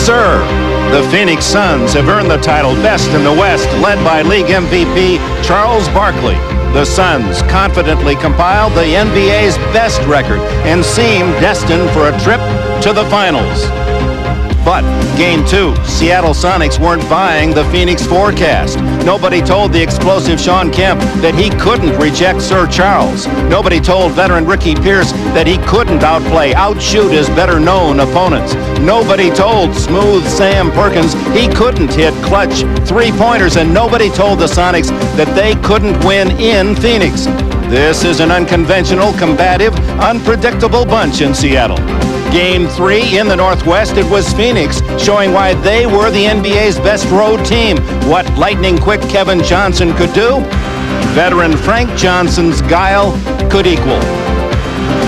sir. The Phoenix Suns have earned the title Best in the West, led by league MVP Charles Barkley. The Suns confidently compiled the NBA's best record and seem destined for a trip to the finals. But Game 2, Seattle Sonics weren't buying the Phoenix forecast. Nobody told the explosive Shawn Kemp that he couldn't reject Sir Charles. Nobody told veteran Ricky Pierce that he couldn't outshoot his better-known opponents. Nobody told smooth Sam Perkins he couldn't hit clutch three-pointers, and nobody told the Sonics that they couldn't win in Phoenix. This is an unconventional, combative, unpredictable bunch in Seattle. Game 3 in the Northwest, it was Phoenix, showing why they were the NBA's best road team. What lightning-quick Kevin Johnson could do, veteran Frank Johnson's guile could equal.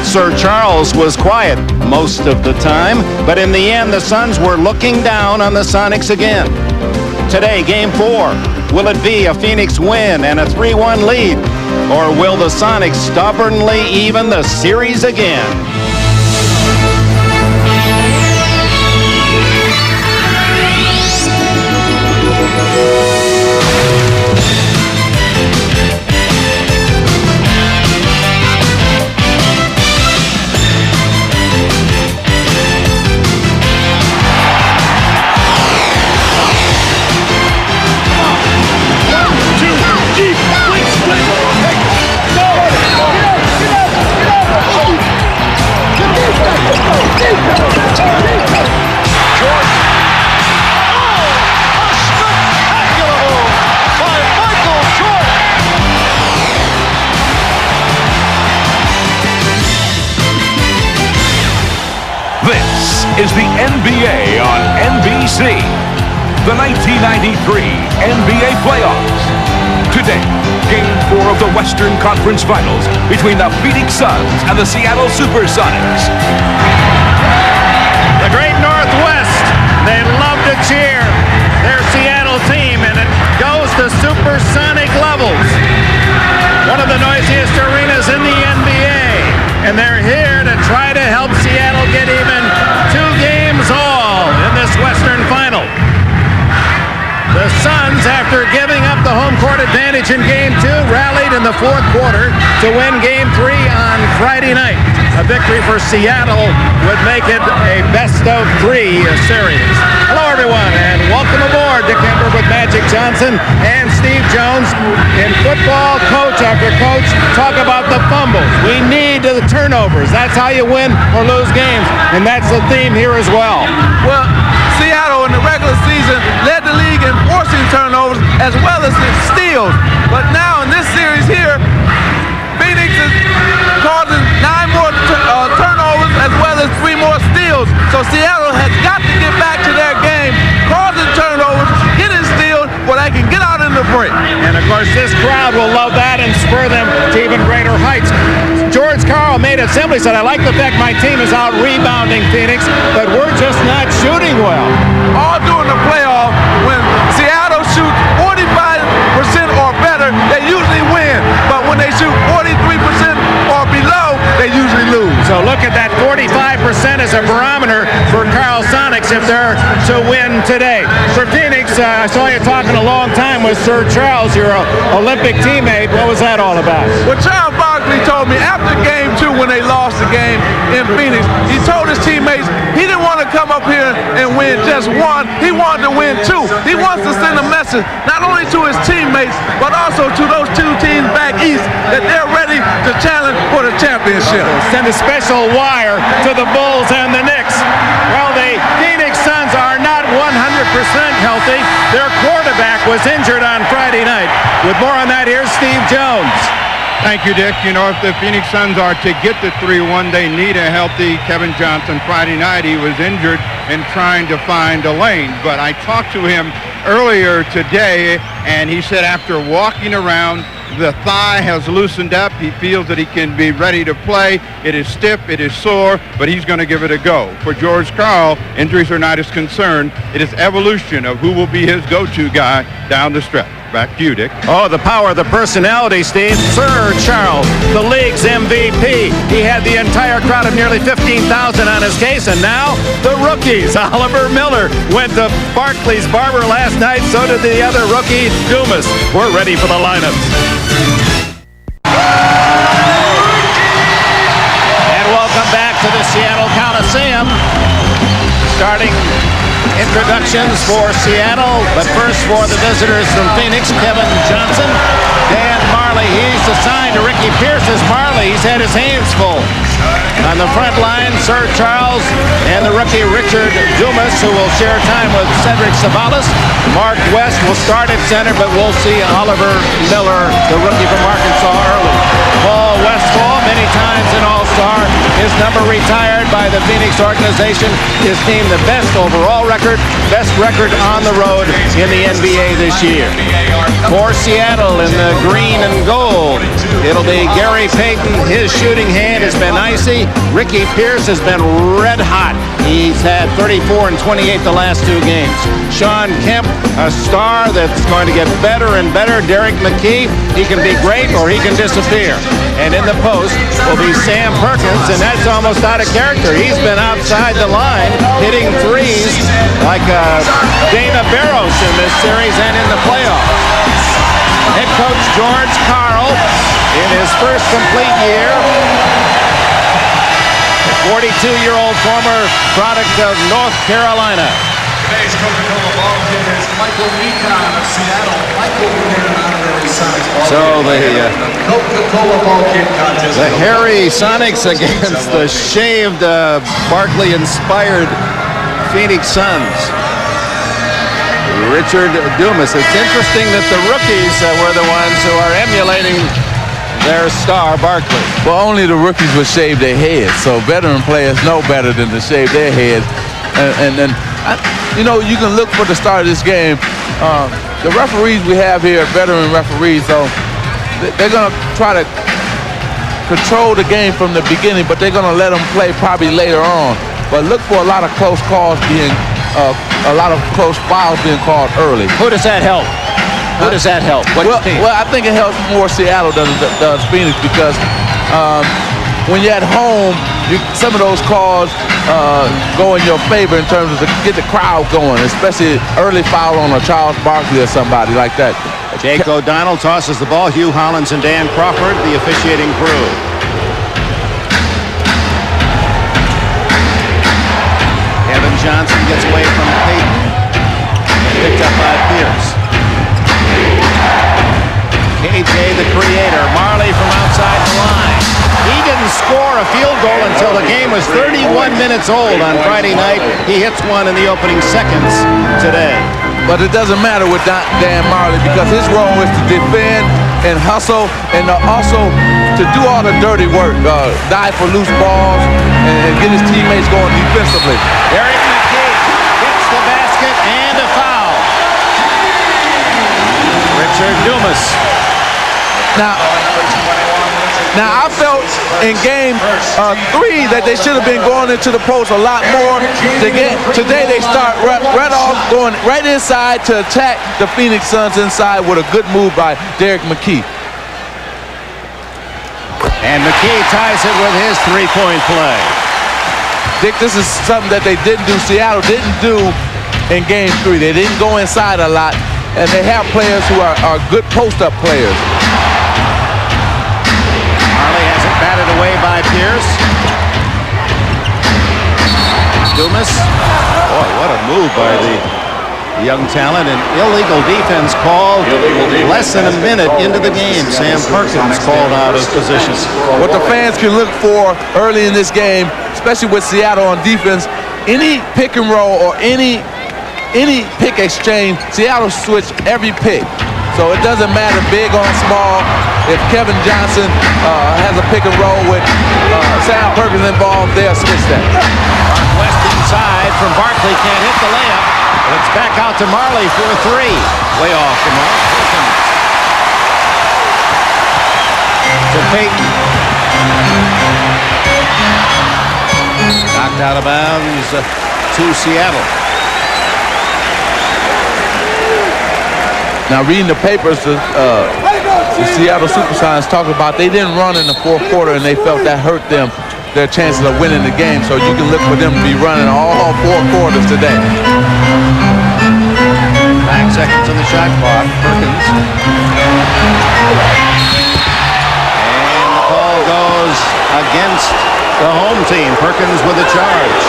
Sir Charles was quiet most of the time, but in the end, the Suns were looking down on the Sonics again. Today, Game 4, will it be a Phoenix win and a 3-1 lead, or will the Sonics stubbornly even the series again? Is the NBA on NBC. The 1993 NBA playoffs. Today, Game 4 of the Western Conference Finals between the Phoenix Suns and the Seattle SuperSonics. The great Northwest, they love to cheer their Seattle team, and it goes to supersonic levels. One of the noisiest arenas in the NBA, and they're here to try to help Seattle get even 2 games all in this Western final. The Suns, after giving up the home court advantage in Game 2, rallied in the fourth quarter to win Game 3 on Friday night. A victory for Seattle would make it a best-of-3 series. Hello, everyone, and welcome aboard. Dick Ember with Magic Johnson and Steve Jones. In football, coach after coach talk about the fumbles. We need the turnovers. That's how you win or lose games, and that's the theme here as well. Well, Seattle in the regular season led the league in forcing turnovers as well as in steals. But now in this series here, Phoenix is causing 9 more turnovers as well as 3 more steals. So Seattle has got to get back to their game, causing turnovers, getting steals, where they can get out in the break. And of course, this crowd will love that and spur them to even greater heights. George Karl made it simply, said, I like the fact my team is out rebounding Phoenix, but we're just not shooting well. All during the playoff, when Seattle shoots 45% or better, they usually win. But when they shoot 43% or below, they usually lose. So look at that 45% as a barometer for Carl Sonics if they're to win today. For Phoenix, I saw you talking a long time with Sir Charles, your Olympic teammate. What was that all about? Well, Charles Barkley told me after Game 2 when they lost the game in Phoenix, he told his teammates he didn't want to come up here and win just 1. He wanted to win 2. He wants to send a message not only to his teammates, but also to those 2 teams back east that they're ready to challenge for the championship. Send a special wire to the Bulls and the Knicks. Well, the Phoenix Suns are not 100% healthy. Their quarterback was injured on Friday night. With more on that, here's Steve Jones. Thank you, Dick. You know, if the Phoenix Suns are to get the 3-1, they need a healthy Kevin Johnson. Friday night, he was injured and trying to find a lane. But I talked to him earlier today, and he said after walking around, the thigh has loosened up. He feels that he can be ready to play. It is stiff, it is sore, but he's going to give it a go. For George Karl, injuries are not his concern. It is evolution of who will be his go-to guy down the stretch. Back to you, Dick. Oh, the power of the personality, Steve. Sir Charles, the league's MVP. He had the entire crowd of nearly 15,000 on his case, and now the rookies. Oliver Miller went to Barkley's barber last night. So did the other rookie, Dumas. We're ready for the lineups. And welcome back to the Seattle Coliseum. Starting introductions for Seattle, but first for the visitors from Phoenix, Kevin Johnson, Dan Marley. He's assigned to Ricky Pierce's Marley. He's had his hands full. On the front line, Sir Charles and the rookie Richard Dumas, who will share time with Cedric Savalas. Mark West will start at center, but we'll see Oliver Miller, the rookie from Arkansas, early. Paul Westphal, many times an All-Star. His number retired by the Phoenix organization. His team the best overall record, best record on the road in the NBA this year. For Seattle in the green and gold, it'll be Gary Payton. His shooting hand has been icy. Ricky Pierce has been red hot. He's had 34 and 28 the last two games. Sean Kemp, a star that's going to get better and better. Derek McKee, he can be great or he can disappear. And in the post will be Sam Perkins, and that's almost out of character. He's been outside the line, hitting threes like Dana Barros in this series and in the playoffs. Head coach George Karl in his first complete year. 42-year-old former product of North Carolina. Today's Coca-Cola ball kid is Michael Econ of Seattle. Michael will win an honorary Sonics ball So the Coca-Cola ball kid contest. The hairy Sonics against the shaved Barkley-inspired Phoenix Suns. Richard Dumas. It's interesting that the rookies were the ones who are emulating their star, Barkley. Well, only the rookies would shave their heads, so veteran players know better than to shave their heads. You know, you can look for the start of this game. The referees we have here are veteran referees, so they're going to try to control the game from the beginning, but they're going to let them play probably later on. But look for a lot of close calls being, a lot of close fouls being called early. Who does that help? Who does that help? What team? Well, I think it helps more Seattle than it does Phoenix because when you're at home, some of those calls go in your favor in terms of to get the crowd going, especially early foul on a Charles Barkley or somebody like that. Jake O'Donnell tosses the ball. Hugh Hollins and Dan Crawford, the officiating crew. Kevin Johnson gets away from Payton. Picked up by Pierce. KJ, the creator. Marley from outside the line. He didn't score a field goal until the game was 31 minutes old on Friday night. He hits one in the opening seconds today. But it doesn't matter with Dan Marley because his role is to defend and hustle and also to do all the dirty work, dive for loose balls and get his teammates going defensively. Derek McKee hits the basket and a foul. Richard Dumas. Now I felt in game 3 that they should have been going into the post a lot more. Today they start right off going right inside to attack the Phoenix Suns inside with a good move by Derek McKee. And McKee ties it with his three-point play. Dick, this is something that they didn't do. Seattle didn't do in game 3. They didn't go inside a lot, and they have players who are good post-up players. Batted away by Pierce. Dumas. Boy, what a move by the young talent. An illegal defense called less than a minute into the game. Sam Perkins called out of position. What the fans can look for early in this game, especially with Seattle on defense, any pick and roll or any pick exchange, Seattle switch every pick. So it doesn't matter big on small. If Kevin Johnson has a pick and roll with Sam Perkins involved, they'll switch that. Mark West inside from Barkley, can't hit the layup. It's back out to Marley for a three. Way off the mark. To Payton. Knocked out of bounds to Seattle. Now, reading the papers, the Seattle SuperSonics talked about they didn't run in the fourth quarter, and they felt that hurt them, their chances of winning the game. So you can look for them to be running all 4 quarters today. 9 seconds on the shot clock. Perkins. And the call goes against the home team. Perkins with a charge.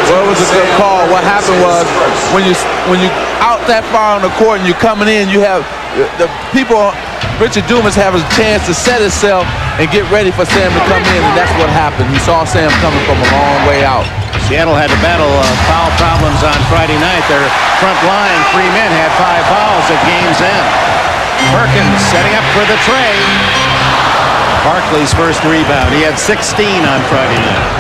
Well, it was a good call. What happened was when you out that far on the court and you're coming in, you have the people. Richard Dumas have a chance to set himself and get ready for Sam to come in, and that's what happened. He saw Sam coming from a long way out. Seattle had to battle foul problems on Friday night. Their front line, 3 men, had 5 fouls at game's end. Perkins setting up for the tray. Barkley's first rebound. He had 16 on Friday night.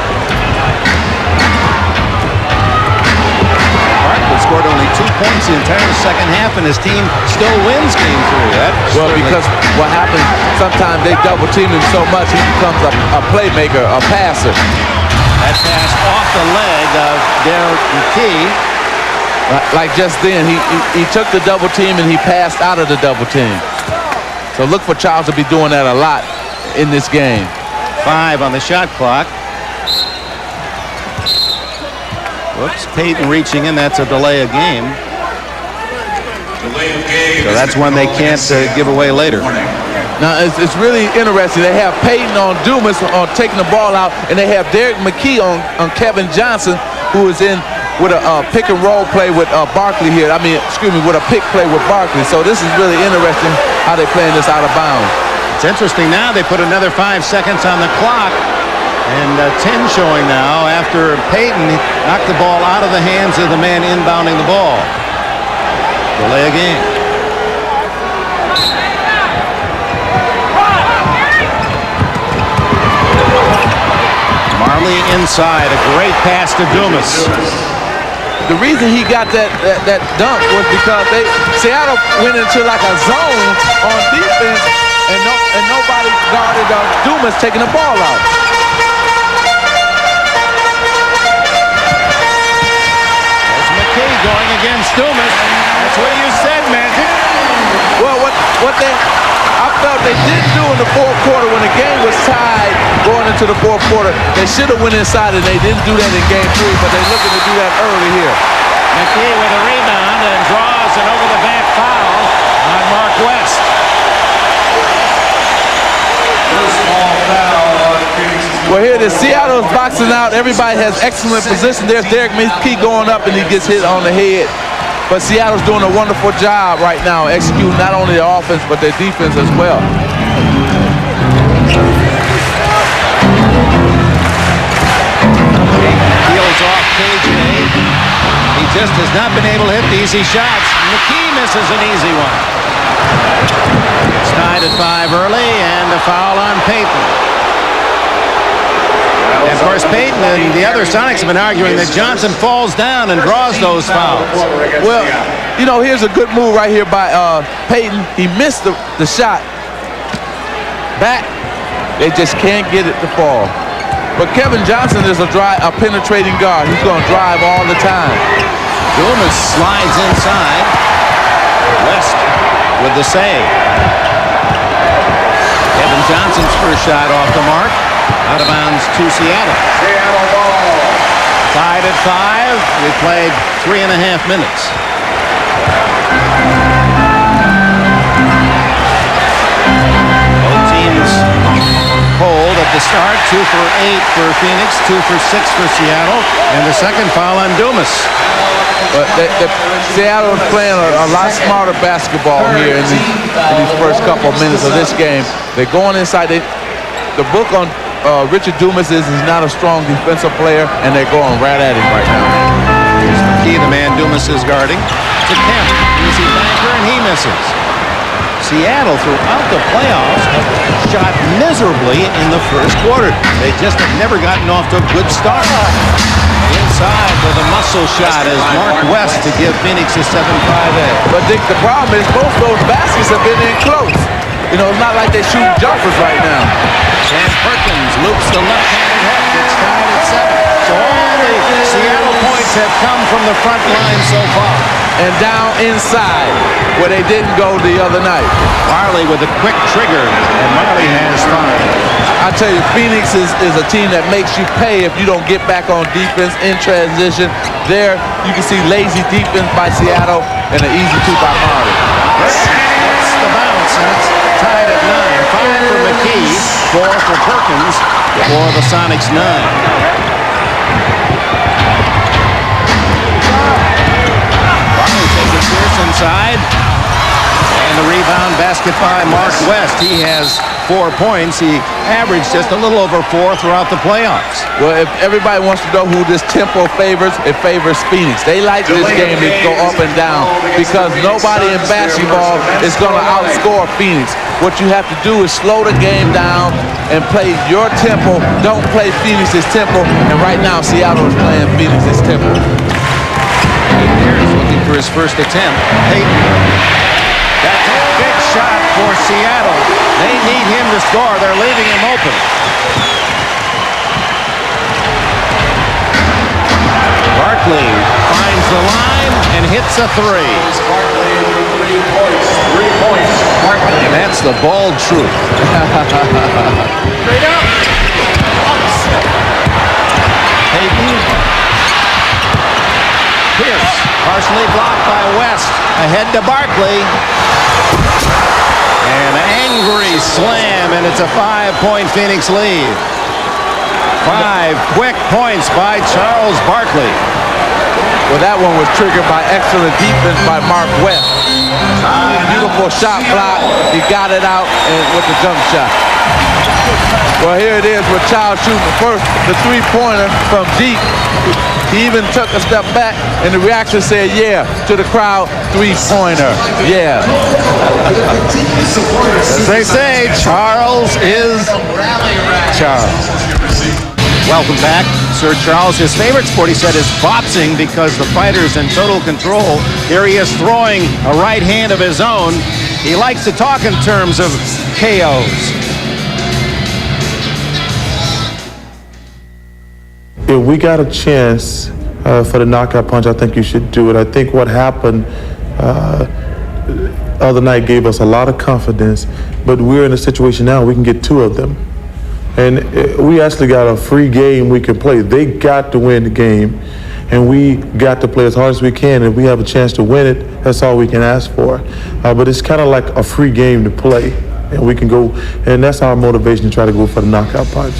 Barkley scored only 2 points the entire second half, and his team still wins game 3. Well, because what happens, sometimes they double team him so much he becomes a playmaker, a passer. That pass off the leg of Derek McKee. Like just then, he took the double team and he passed out of the double team. So look for Charles to be doing that a lot in this game. 5 on the shot clock. Whoops, Payton reaching in. That's a delay of game. So that's one they can't give away later. Now, it's really interesting. They have Payton on Dumas on taking the ball out, and they have Derek McKee on Kevin Johnson, who is in with a pick and roll play with Barkley here. I mean, excuse me, with a pick play with Barkley. So this is really interesting how they're playing this out of bounds. It's interesting now they put another 5 seconds on the clock, and 10 showing now after Payton knocked the ball out of the hands of the man inbounding the ball. Delay a game. Marley inside, a great pass to Dumas. The reason he got that dunk was because Seattle went into like a zone on defense, and nobody guarded Dumas taking the ball out. There's McKee going against Dumas. That's what you said, man. Well, what I felt they didn't do in the fourth quarter when the game was tied going into the fourth quarter, they should have went inside, and they didn't do that in game 3, but they're looking to do that early here. McKee with a rebound and draws an over-the-back foul on Mark West. Well, here it is. Seattle's boxing out. Everybody has excellent position. There's Derek McKee going up, and he gets hit on the head. But Seattle's doing a wonderful job right now, executing not only their offense, but their defense as well. Peels off KJ. He just has not been able to hit the easy shots. McKee misses an easy one. It's tied at 5 early, and a foul on Payton. And of course, Payton and the other Sonics have been arguing that Johnson falls down and draws those fouls. Well, you know, here's a good move right here by Payton. He missed the shot. Back. They just can't get it to fall. But Kevin Johnson is a penetrating guard. He's going to drive all the time. Dumas slides inside. West with the save. Kevin Johnson's first shot off the mark. Out of bounds to Seattle. Seattle ball. Tied at 5. We played 3.5 minutes. Both teams hold at the start. 2 for 8 for Phoenix, 2 for 6 for Seattle, and the second foul on Dumas. But Seattle is playing a lot smarter basketball here in these first couple of minutes of this game. They're going inside. The book on Richard Dumas is he's not a strong defensive player, and they're going right at him right now. Here's McKee, the man Dumas is guarding. To Kemp, easy banker, and he misses. Seattle, throughout the playoffs, have shot miserably in the first quarter. They just have never gotten off to a good start. Inside with a muscle shot is Mark West to give Phoenix a 7-5 edge. But Dick, the problem is both those baskets have been in close. You know, it's not like they're shooting jumpers right now. And Perkins loops the left-handed hook. It's tied at 7. So all the Seattle points have come from the front line so far. And down inside, where they didn't go the other night. Marley with a quick trigger, and Marley has 5. I tell you, Phoenix is a team that makes you pay if you don't get back on defense in transition. There, you can see lazy defense by Seattle and an easy 2 by Marley. That's the bounce, and it's tied at 9. 5 for McKee, 4 for Perkins, for the Sonics 9. Pierce inside, and the rebound basket by Mark West. He has 4 points. He averaged just a little over 4 throughout the playoffs. Well, if everybody wants to know who this tempo favors, it favors Phoenix. They like this game to go up and down because nobody in basketball is going to outscore Phoenix. What you have to do is slow the game down and play your tempo. Don't play Phoenix's tempo. And right now, Seattle is playing Phoenix's tempo. Pierce looking for his first attempt. Payton. That's a big shot for Seattle. They need him to score. They're leaving him open. Barkley finds the line and hits a 3. Barkley, 3 points. 3 points. Barkley. And that's the bald truth. Straight up. Payton. Pierce, partially blocked by West. Ahead to Barkley. An angry slam, and it's a 5-point Phoenix lead. 5 quick points by Charles Barkley. Well, that one was triggered by excellent defense by Mark West. Beautiful shot block. He got it out and with the jump shot. Well, here it is with Child shooting first, the 3-pointer from deep. He even took a step back, and the reaction said, yeah, to the crowd, 3-pointer, yeah. As they say, Charles is Charles. Welcome back, Sir Charles. His favorite sport, he said, is boxing because the fighter's in total control. Here he is throwing a right hand of his own. He likes to talk in terms of KOs. If we got a chance for the knockout punch, I think you should do it. I think what happened other night gave us a lot of confidence, but we're in a situation now we can get 2 of them. And we actually got a free game we can play. They got to win the game, and we got to play as hard as we can. If we have a chance to win it, that's all we can ask for. But it's kind of like a free game to play, and we can go, and that's our motivation to try to go for the knockout punch.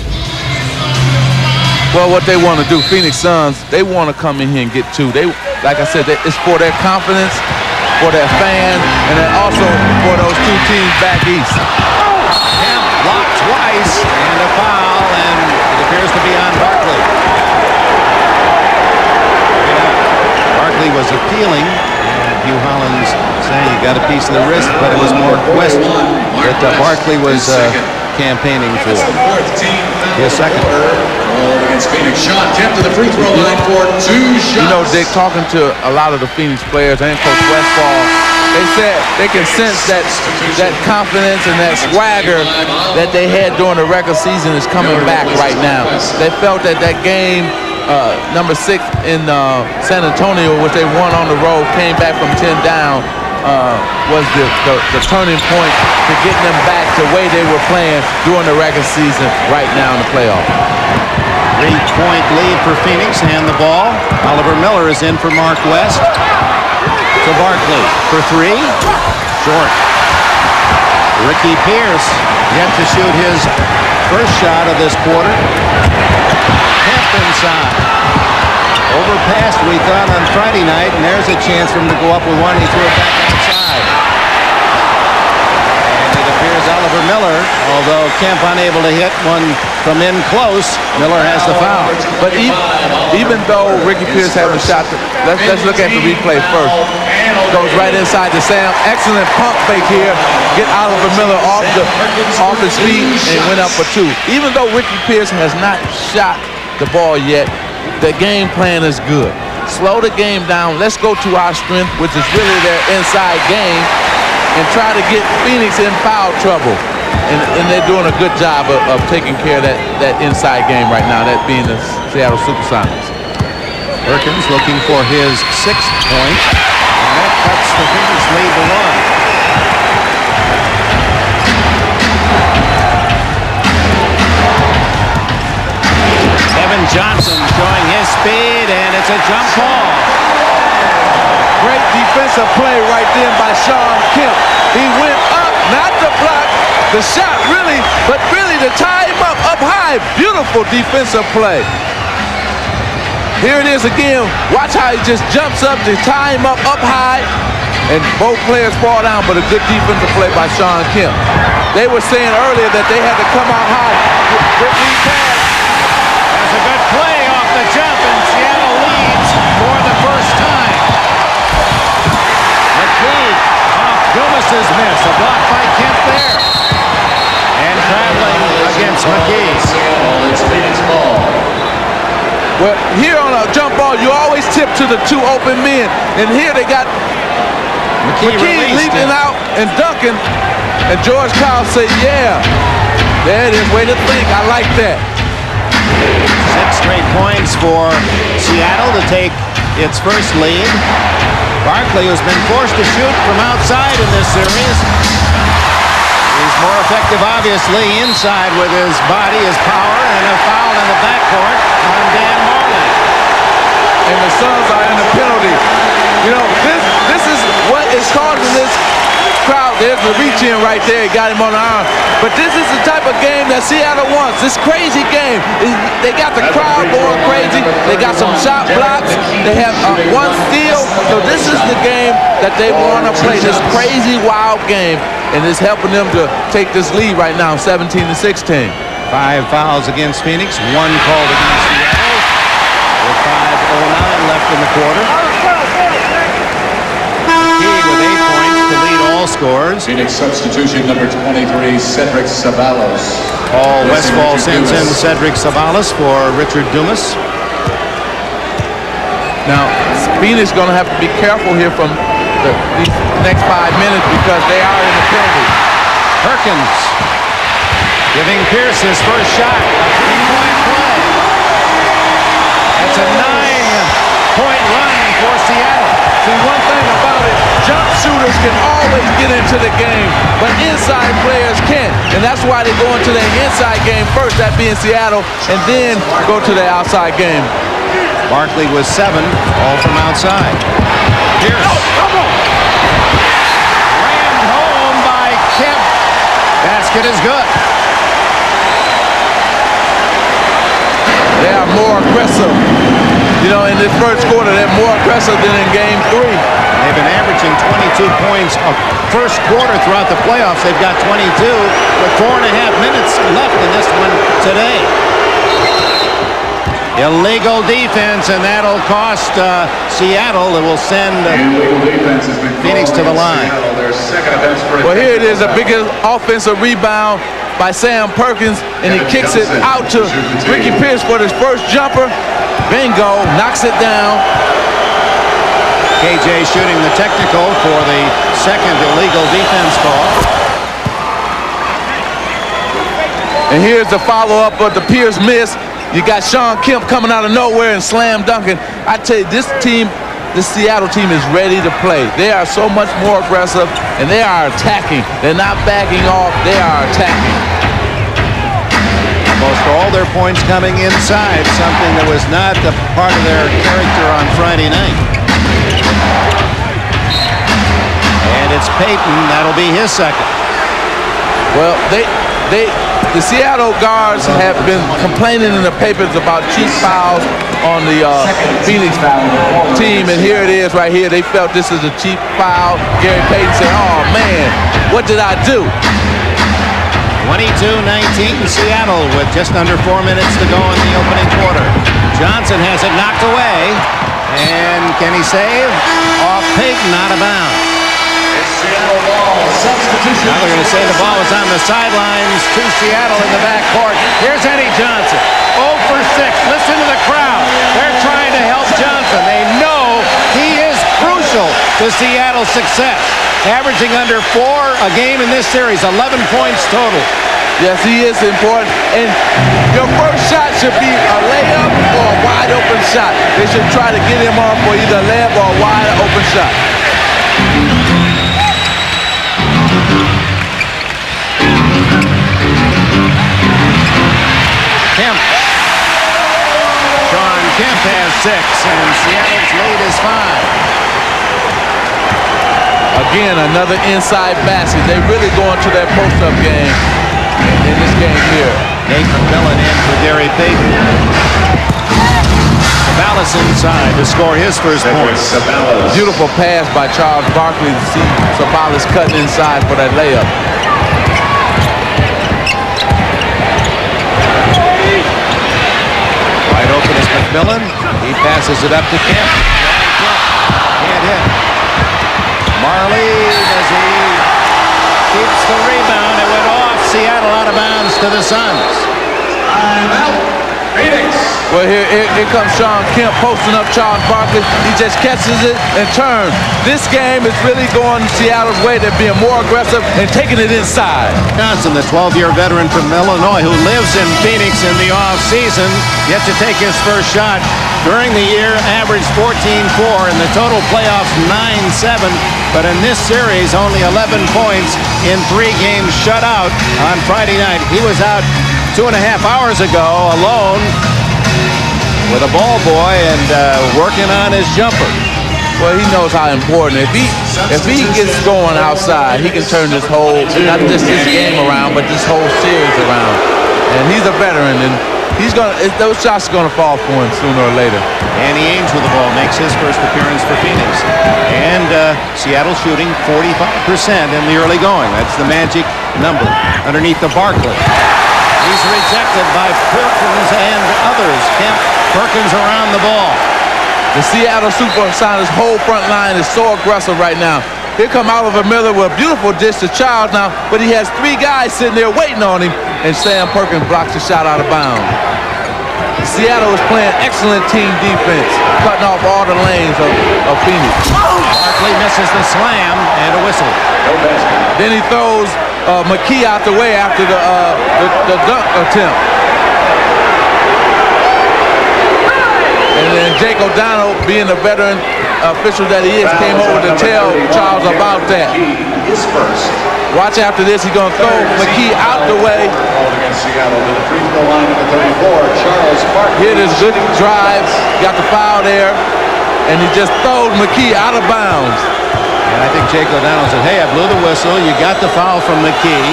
Well, what they want to do, Phoenix Suns, they want to come in here and get 2. They, like I said, it's for their confidence, for their fans, and then also for those 2 teams back east. Kemp blocked twice, and a foul, and it appears to be on Barkley. Barkley was appealing, and Hugh Hollins saying he got a piece of the wrist, but it was more question that Barkley was campaigning for. His second. Against Phoenix, shot Kemp to the free throw line for 2 shots. You know, Dick, talking to a lot of the Phoenix players and Coach Westphal, they said they can sense that confidence and that swagger that they had during the regular season is coming back right now. They felt that game number 6 in San Antonio, which they won on the road, came back from 10 down, was the turning point to getting them back to the way they were playing during the regular season right now in the playoffs. 3-point lead for Phoenix. Hand the ball. Oliver Miller is in for Mark West. To Barkley for 3. Short. Ricky Pierce yet to shoot his first shot of this quarter. Kemp inside. Overpassed, we thought, on Friday night, and there's a chance for him to go up with 1. He threw it back outside. And it appears Oliver Miller, although Kemp unable to hit one from in close, Miller has the foul. But even though Ricky Pierce haven't shot, let's look at the replay first. Goes right inside to Sam. Excellent pump fake here. Get Oliver Miller off his feet and went up for 2. Even though Ricky Pierce has not shot the ball yet, the game plan is good. Slow the game down. Let's go to our strength, which is really their inside game, and try to get Phoenix in foul trouble. And they're doing a good job of taking care of that inside game right now, that being the Seattle SuperSonics. Perkins looking for his 6th point, and that cuts the Phoenix lead to 1. Kevin Johnson showing his speed, and it's a jump ball. Great defensive play right there by Sean Kemp. He went up, not to block the shot, but really to tie him up high. Beautiful defensive play. Here it is again. Watch how he just jumps up to tie him up high, and both players fall down, but a good defensive play by Sean Kemp. They were saying earlier that they had to come out high. Good lead pass. That's a good play off the jump, and Seattle leads for the first time. McKee off Dumas's miss. A block by Kemp there. And traveling against McKee. It's Phoenix ball. Well, here on a jump ball, you always tip to the 2 open men. And here they got McKee leaping out and dunking. And George Kyle say, yeah, there it is. Way to think. I like that. 6 straight points for Seattle to take its first lead. Barkley, who's been forced to shoot from outside in this series. He's more effective, obviously, inside with his body, his power, and a foul in the backcourt on Dan Marley. And the Suns are in the penalty. You know, this is what is causing this crowd. There's the reach in right there. He got him on the arm. But this is the type of game that Seattle wants. This crazy game. They got the crowd going crazy. They got some shot blocks. They have one steal. So this is the game that they want to play. This crazy, wild game. And it's helping them to take this lead right now, 17-16. 5 fouls against Phoenix, 1 called against Seattle. With 5:09 left in the quarter. McKee with 8 points to lead all scorers. Phoenix substitution number 23, Cedric Sabalos. Paul Westphal sends in Cedric Sabalos for Richard Dumas. Now, Phoenix going to have to be careful here from these next 5 minutes because they are in the penalty. Perkins giving Pierce his first shot. A 3-point play. That's a 9-point run for Seattle. See, one thing about it, jump shooters can always get into the game, but inside players can't. And that's why they go into their inside game first, that being Seattle, and then go to their outside game. Barkley was 7, all from outside. Pierce. Rammed home by Kemp. Basket is good. They are more aggressive. You know, in this first quarter, they're more aggressive than in game 3. They've been averaging 22 points a first quarter throughout the playoffs. They've got 22 with 4.5 minutes left in this one today. Illegal defense, and that'll cost Seattle. It will send Phoenix to the line. Well, here it is, a big offensive rebound by Sam Perkins, and he kicks it out to Ricky Pierce for his first jumper. Bingo, knocks it down. KJ shooting the technical for the second illegal defense call. And here's the follow-up of the Pierce miss. You got Sean Kemp coming out of nowhere and slam dunking. I tell you, this Seattle team is ready to play. They are so much more aggressive, and they are attacking. They're not backing off. They are attacking. Most all their points coming inside, something that was not a part of their character on Friday night. And it's Payton. That'll be his second. Well, the Seattle guards have been complaining in the papers about cheap fouls on the Phoenix team, and here it is right here. They felt this is a cheap foul. Gary Payton said, oh, man, what did I do? 22-19 Seattle with just under 4 minutes to go in the opening quarter. Johnson has it knocked away, and can he save? Off Payton, out of bounds. Seattle ball, substitution. Now they're going to say the ball is on the sidelines to Seattle in the backcourt. Here's Eddie Johnson. 0 for 6. Listen to the crowd. They're trying to help Johnson. They know he is crucial to Seattle's success. Averaging under 4 a game in this series. 11 points total. Yes, he is important. And your first shot should be a layup or a wide wide open shot. They should try to get him on for either a layup or a wide open shot. Kemp. Sean Kemp has 6, and Seattle's lead is 5. Again, another inside basket. They really go into that post-up game in this game here. Nate McMillan in for Gary Payton. Sabalas inside to score his first point. Beautiful pass by Charles Barkley to see Sabalas cutting inside for that layup. Wide open is McMillan. He passes it up to Kemp. Can't hit. Marley, does he? Keeps the rebound. It went off. Seattle out of bounds to the Suns. Timeout. Phoenix. Well, here comes Sean Kemp posting up Charles Barkley. He just catches it and turns. This game is really going Seattle's way. They're being more aggressive and taking it inside. Johnson, the 12-year veteran from Illinois who lives in Phoenix in the offseason, yet to take his first shot. During the year, averaged 14-4. In the total playoffs, 9-7. But in this series, only 11 points in 3 games shut out on Friday night. He was out 2.5 hours ago alone with a ball boy and working on his jumper. Well, he knows how important. If he gets going outside, he can turn this whole, not just this game around, but this whole series around. And he's a veteran, and those shots are gonna fall for him sooner or later. Danny Ainge with the ball makes his first appearance for Phoenix. And Seattle shooting 45% in the early going. That's the magic number underneath the Barkley. He's rejected by Perkins and others. Kemp, Perkins around the ball. The Seattle SuperSonics whole front line is so aggressive right now. Here come Oliver Miller with a beautiful dish to Charles now, but he has 3 guys sitting there waiting on him, and Sam Perkins blocks the shot out of bounds. Seattle is playing excellent team defense, cutting off all the lanes of Phoenix. Barkley misses the slam and a whistle. Then he throws McKee out the way after the dunk attempt. And then Jake O'Donnell, being the veteran official that he is, came over to tell Charles about that. Watch after this, he's going to throw McKee out the way. Here it is, good drive, got the foul there, and he just throws McKee out of bounds. And I think Jake O'Donnell said, hey, I blew the whistle. You got the foul from McKee.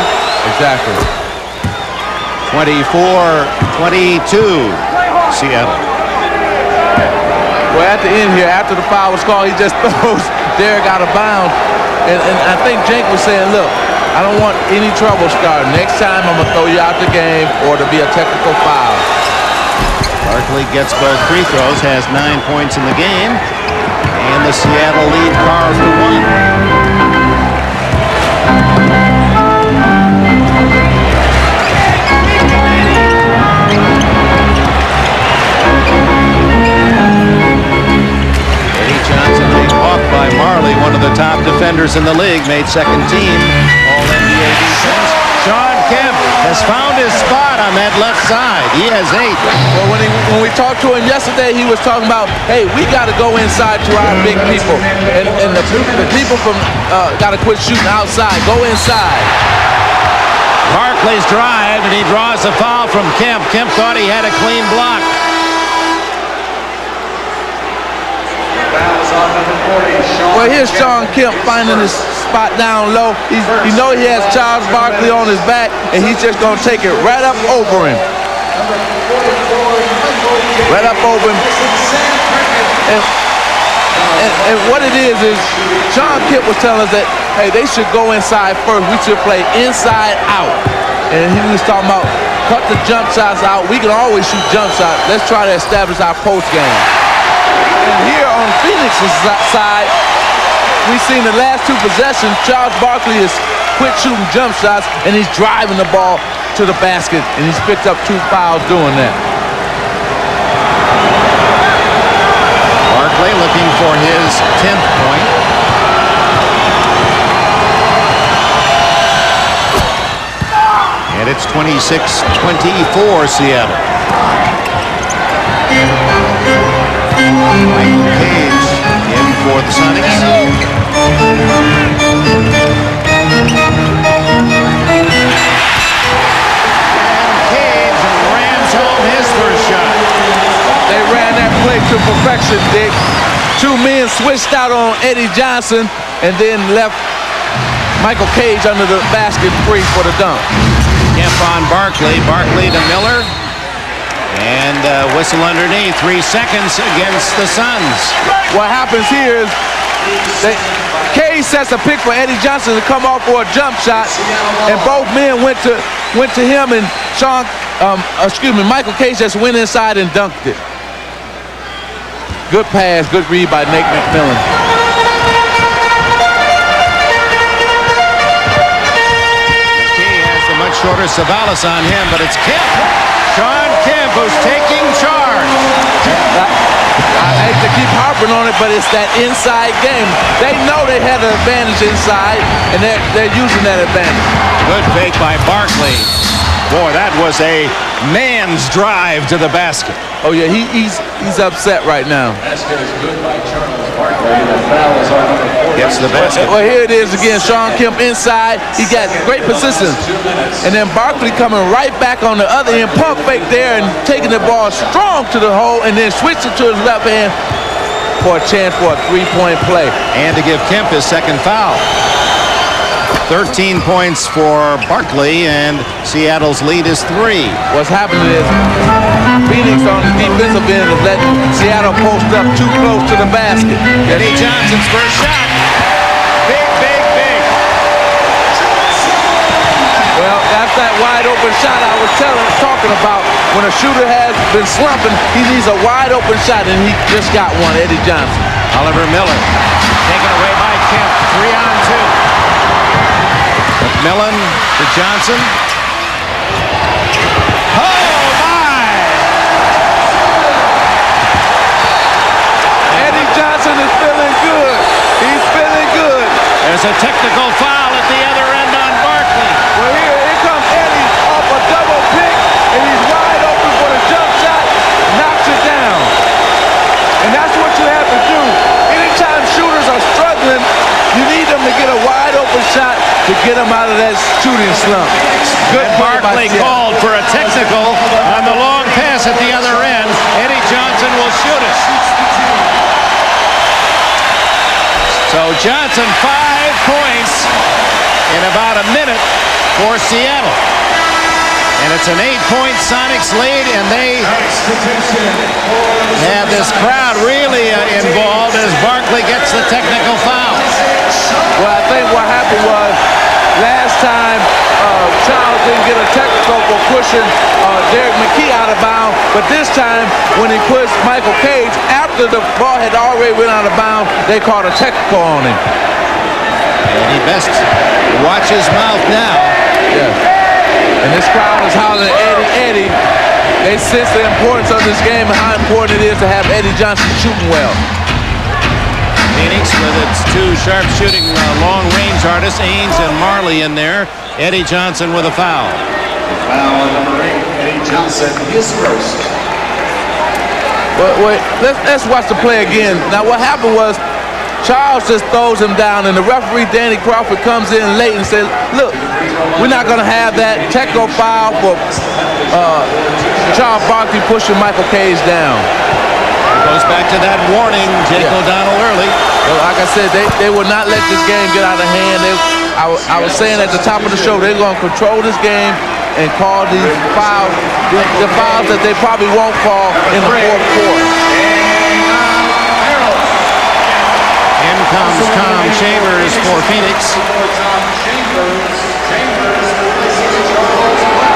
Exactly. 24-22, Seattle. Well, at the end here, after the foul was called, he just throws Derek out of bounds. And I think Jake was saying, look, I don't want any trouble starting. Next time, I'm going to throw you out the game or to be a technical foul. Barkley gets both free throws, has 9 points in the game. And the Seattle lead carved to 1. Johnson being walked by Marley, one of the top defenders in the league, made second team All-NBA defense. Sean Kemp has found his spot on that left side. He has 8. Well, when we talked to him yesterday, he was talking about, hey, we got to go inside to our big people. And the people from got to quit shooting outside. Go inside. Barkley's drive, and he draws a foul from Kemp. Kemp thought he had a clean block. Well, here's Sean Kemp finding his spot down low. He knows he has Charles Barkley on his back, and he's just going to take it right up over him. Right up over him. And what it is Sean Kemp was telling us that, hey, they should go inside first. We should play inside out. And he was talking about cut the jump shots out. We can always shoot jump shots. Let's try to establish our post game. And here on Phoenix's side, we've seen the last 2 possessions, Charles Barkley has quit shooting jump shots, and he's driving the ball to the basket, and he's picked up 2 fouls doing that. Barkley looking for his 10th point. And it's 26-24 Seattle. Michael Cage in for the Sonics. Cage rams home his first shot. They ran that play to perfection, Dick. Two men switched out on Eddie Johnson and then left Michael Cage under the basket free for the dunk. Kemp on Barkley. Barkley to Miller. And whistle underneath. 3 seconds against the Suns. What happens here is Cage sets a pick for Eddie Johnson to come off for a jump shot, and both men went to him, and Michael Cage just went inside and dunked it. Good pass, good read by Nate McMillan. McKee has the much shorter Savalas on him, but it's Kemp. Sean Kemp who's taking charge. I hate to keep harping on it, but it's that inside game. They know they had an advantage inside, and they're using that advantage. Good fake by Barkley. Boy, that was a man's drive to the basket. Oh yeah, he's upset right now. Basket is good by Charles Barkley. The foul is on number 4. Gets the basket. Well, here it is again. Sean Kemp inside. He got great position. And then Barkley coming right back on the other end. Pump fake there and taking the ball strong to the hole and then switching to his left hand for a chance for a three-point play. And to give Kemp his second foul. 13 points for Barkley, and Seattle's lead is 3. What's happening is Phoenix on the defensive end is letting Seattle post up too close to the basket. Eddie Johnson's first shot. Big, big, big. Well, that's that wide open shot I was talking about. When a shooter has been slumping, he needs a wide open shot, and he just got one, Eddie Johnson. Oliver Miller taken away by Kemp. 3-on-2. McMillan to Johnson. Oh, my! Eddie Johnson is feeling good. He's feeling good. There's a technical foul at the other end on Barkley. Well, here comes Eddie off a double pick, and he's wide open for the jump shot. Knocks it down. And that's what you have to do. Anytime shooters are struggling, you need them to get a wide open shot to get them out of that shooting slump. Good play by Barkley Seattle. called for a technical on the long pass at the other end. Eddie Johnson will shoot it. So Johnson 5 points in about a minute for Seattle. And it's an 8-point Sonics lead, and they have this crowd really involved as Barkley gets the technical foul. Well, I think what happened was last time Charles didn't get a technical for pushing Derek McKee out of bounds, but this time when he pushed Michael Cage after the ball had already went out of bounds, they called a technical on him. And he best watch his mouth now. Yeah. And this crowd is hollering Eddie, Eddie. They sense the importance of this game and how important it is to have Eddie Johnson shooting well. Phoenix with its 2 sharp-shooting long-range artists, Ains and Marley in there. Eddie Johnson with a foul. Foul on number 8. Eddie Johnson, his first. Wait, let's watch the play again. Now what happened was Charles just throws him down, and the referee, Danny Crawford, comes in late and says, look, we're not going to have that technical foul for Charles Barkley pushing Michael Cage down. Goes back to that warning, Jake O'Donnell early. Well, like I said, they will not let this game get out of hand. I was saying at the top of the show, they're going to control this game and call these fouls, the fouls that they probably won't call in the fourth quarter. In comes Tom Chambers for Phoenix.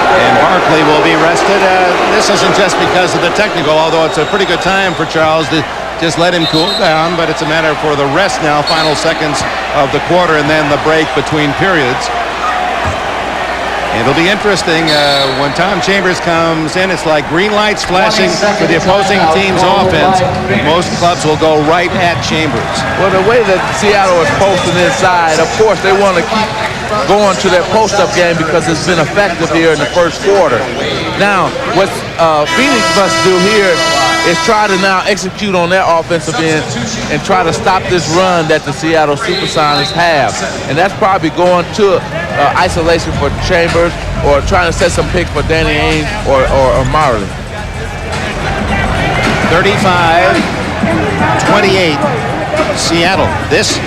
And Barkley will be rested. This isn't just because of the technical, although it's a pretty good time for Charles to just let him cool down, but it's a matter for the rest now, final seconds of the quarter, and then the break between periods. It'll be interesting when Tom Chambers comes in. It's like green lights flashing for the opposing team's offense. Most clubs will go right at Chambers. Well, the way that Seattle is posting inside, of course, they want to keep going to that post-up game because it's been effective here in the first quarter. Now, what Phoenix must do here is try to now execute on their offensive end and try to stop this run that the Seattle SuperSonics have. And that's probably going to isolation for Chambers or trying to set some picks for Danny Ainge or Marley. 35-28, Seattle. This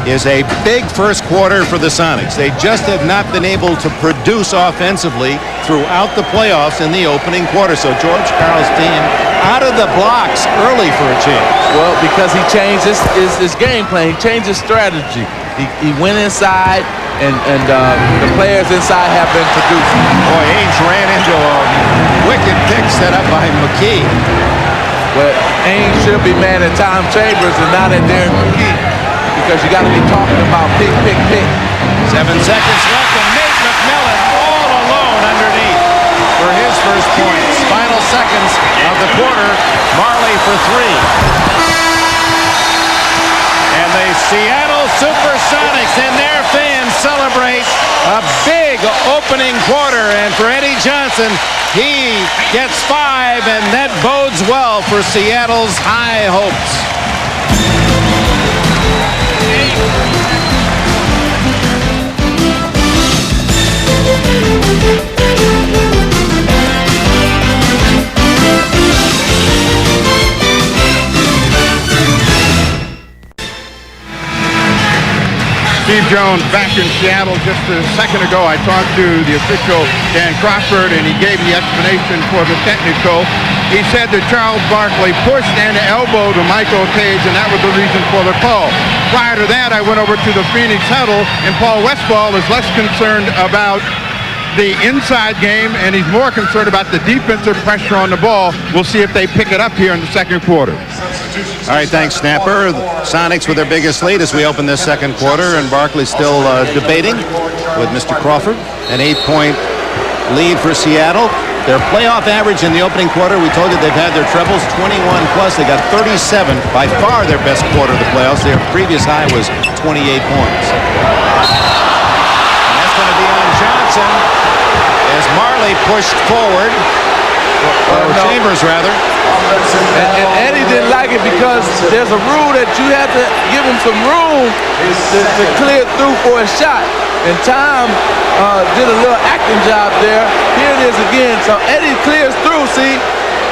is a big first quarter for the Sonics. They just have not been able to produce offensively throughout the playoffs in the opening quarter. So George Karl's team out of the blocks early for a change. Well, because he changed his game plan. He changed his strategy. He went inside, and the players inside have been producing. Boy, Ainge ran into a wicked pick set up by McKee. But Ainge should be mad at Tom Chambers and not at Darren McKee, because you got to be talking about pick. 7 seconds left, and Nate McMillan all alone underneath for his first points. Final seconds of the quarter, Marley for 3. And the Seattle SuperSonics and their fans celebrate a big opening quarter. And for Eddie Johnson, he gets 5, and that bodes well for Seattle's high hopes. Steve Jones back in Seattle. Just a second ago, I talked to the official, Dan Crawford, and he gave the explanation for the technical. He said that Charles Barkley pushed and elbowed Michael Cage, and that was the reason for the call. Prior to that, I went over to the Phoenix huddle, and Paul Westphal is less concerned about the inside game, and he's more concerned about the defensive pressure on the ball. We'll see if they pick it up here in the second quarter. All right, thanks, Snapper. The Sonics with their biggest lead as we open this second quarter, and Barkley still debating with Mr. Crawford. An 8-point lead for Seattle. Their playoff average in the opening quarter, we told you they've had their trebles, 21 plus. They got 37, by far their best quarter of the playoffs. Their previous high was 28 points. And that's going to be on Johnson as Marley pushed forward. Chambers, rather. And Eddie didn't like it because there's a rule that you have to give him some room to clear through for a shot. And Tom did a little acting job there. Here it is again. So Eddie clears through, see?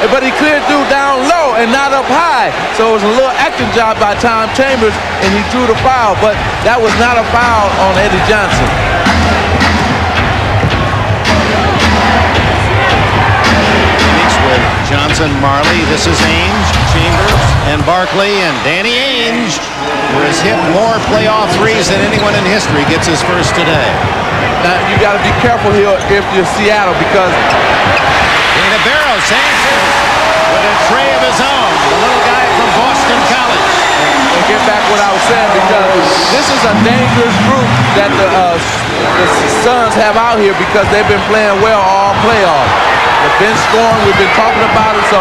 But he cleared through down low and not up high. So it was a little acting job by Tom Chambers, and he drew the foul. But that was not a foul on Eddie Johnson. With Johnson, Marley, this is Ainge, Chambers, and Barkley, and Danny Ainge, who has hit more playoff threes than anyone in history, gets his first today. Now, you got to be careful here if you're Seattle, because Dana Barrows answers with a tray of his own, the little guy from Boston College. And get back what I was saying, because this is a dangerous group that the Suns have out here, because they've been playing well all playoffs. The bench scoring, we've been talking about it, so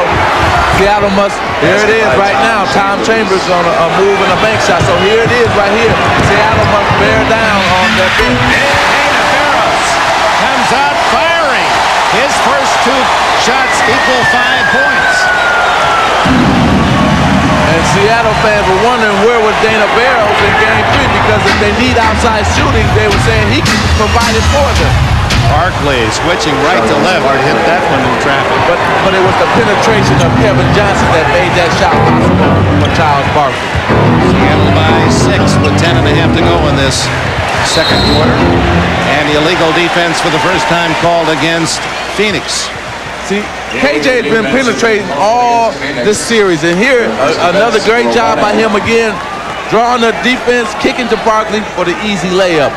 Seattle must, here it is right now, Tom Chambers on a move and a bank shot, so here it is right here. Seattle must bear down on that bench. Dana Barrows comes out firing. His first 2 shots equal 5 points. And Seattle fans were wondering where was Dana Barrows in Game 3, because if they need outside shooting, they were saying he could provide it for them. Barkley switching right to left, hit that one in traffic. But it was the penetration of Kevin Johnson that made that shot possible for Charles Barkley. Seattle by 6 with 10.5 to go in this second quarter. And illegal defense for the first time called against Phoenix. See, KJ has been penetrating all this series. And here, another great job by him again, drawing the defense, kicking to Barkley for the easy layup.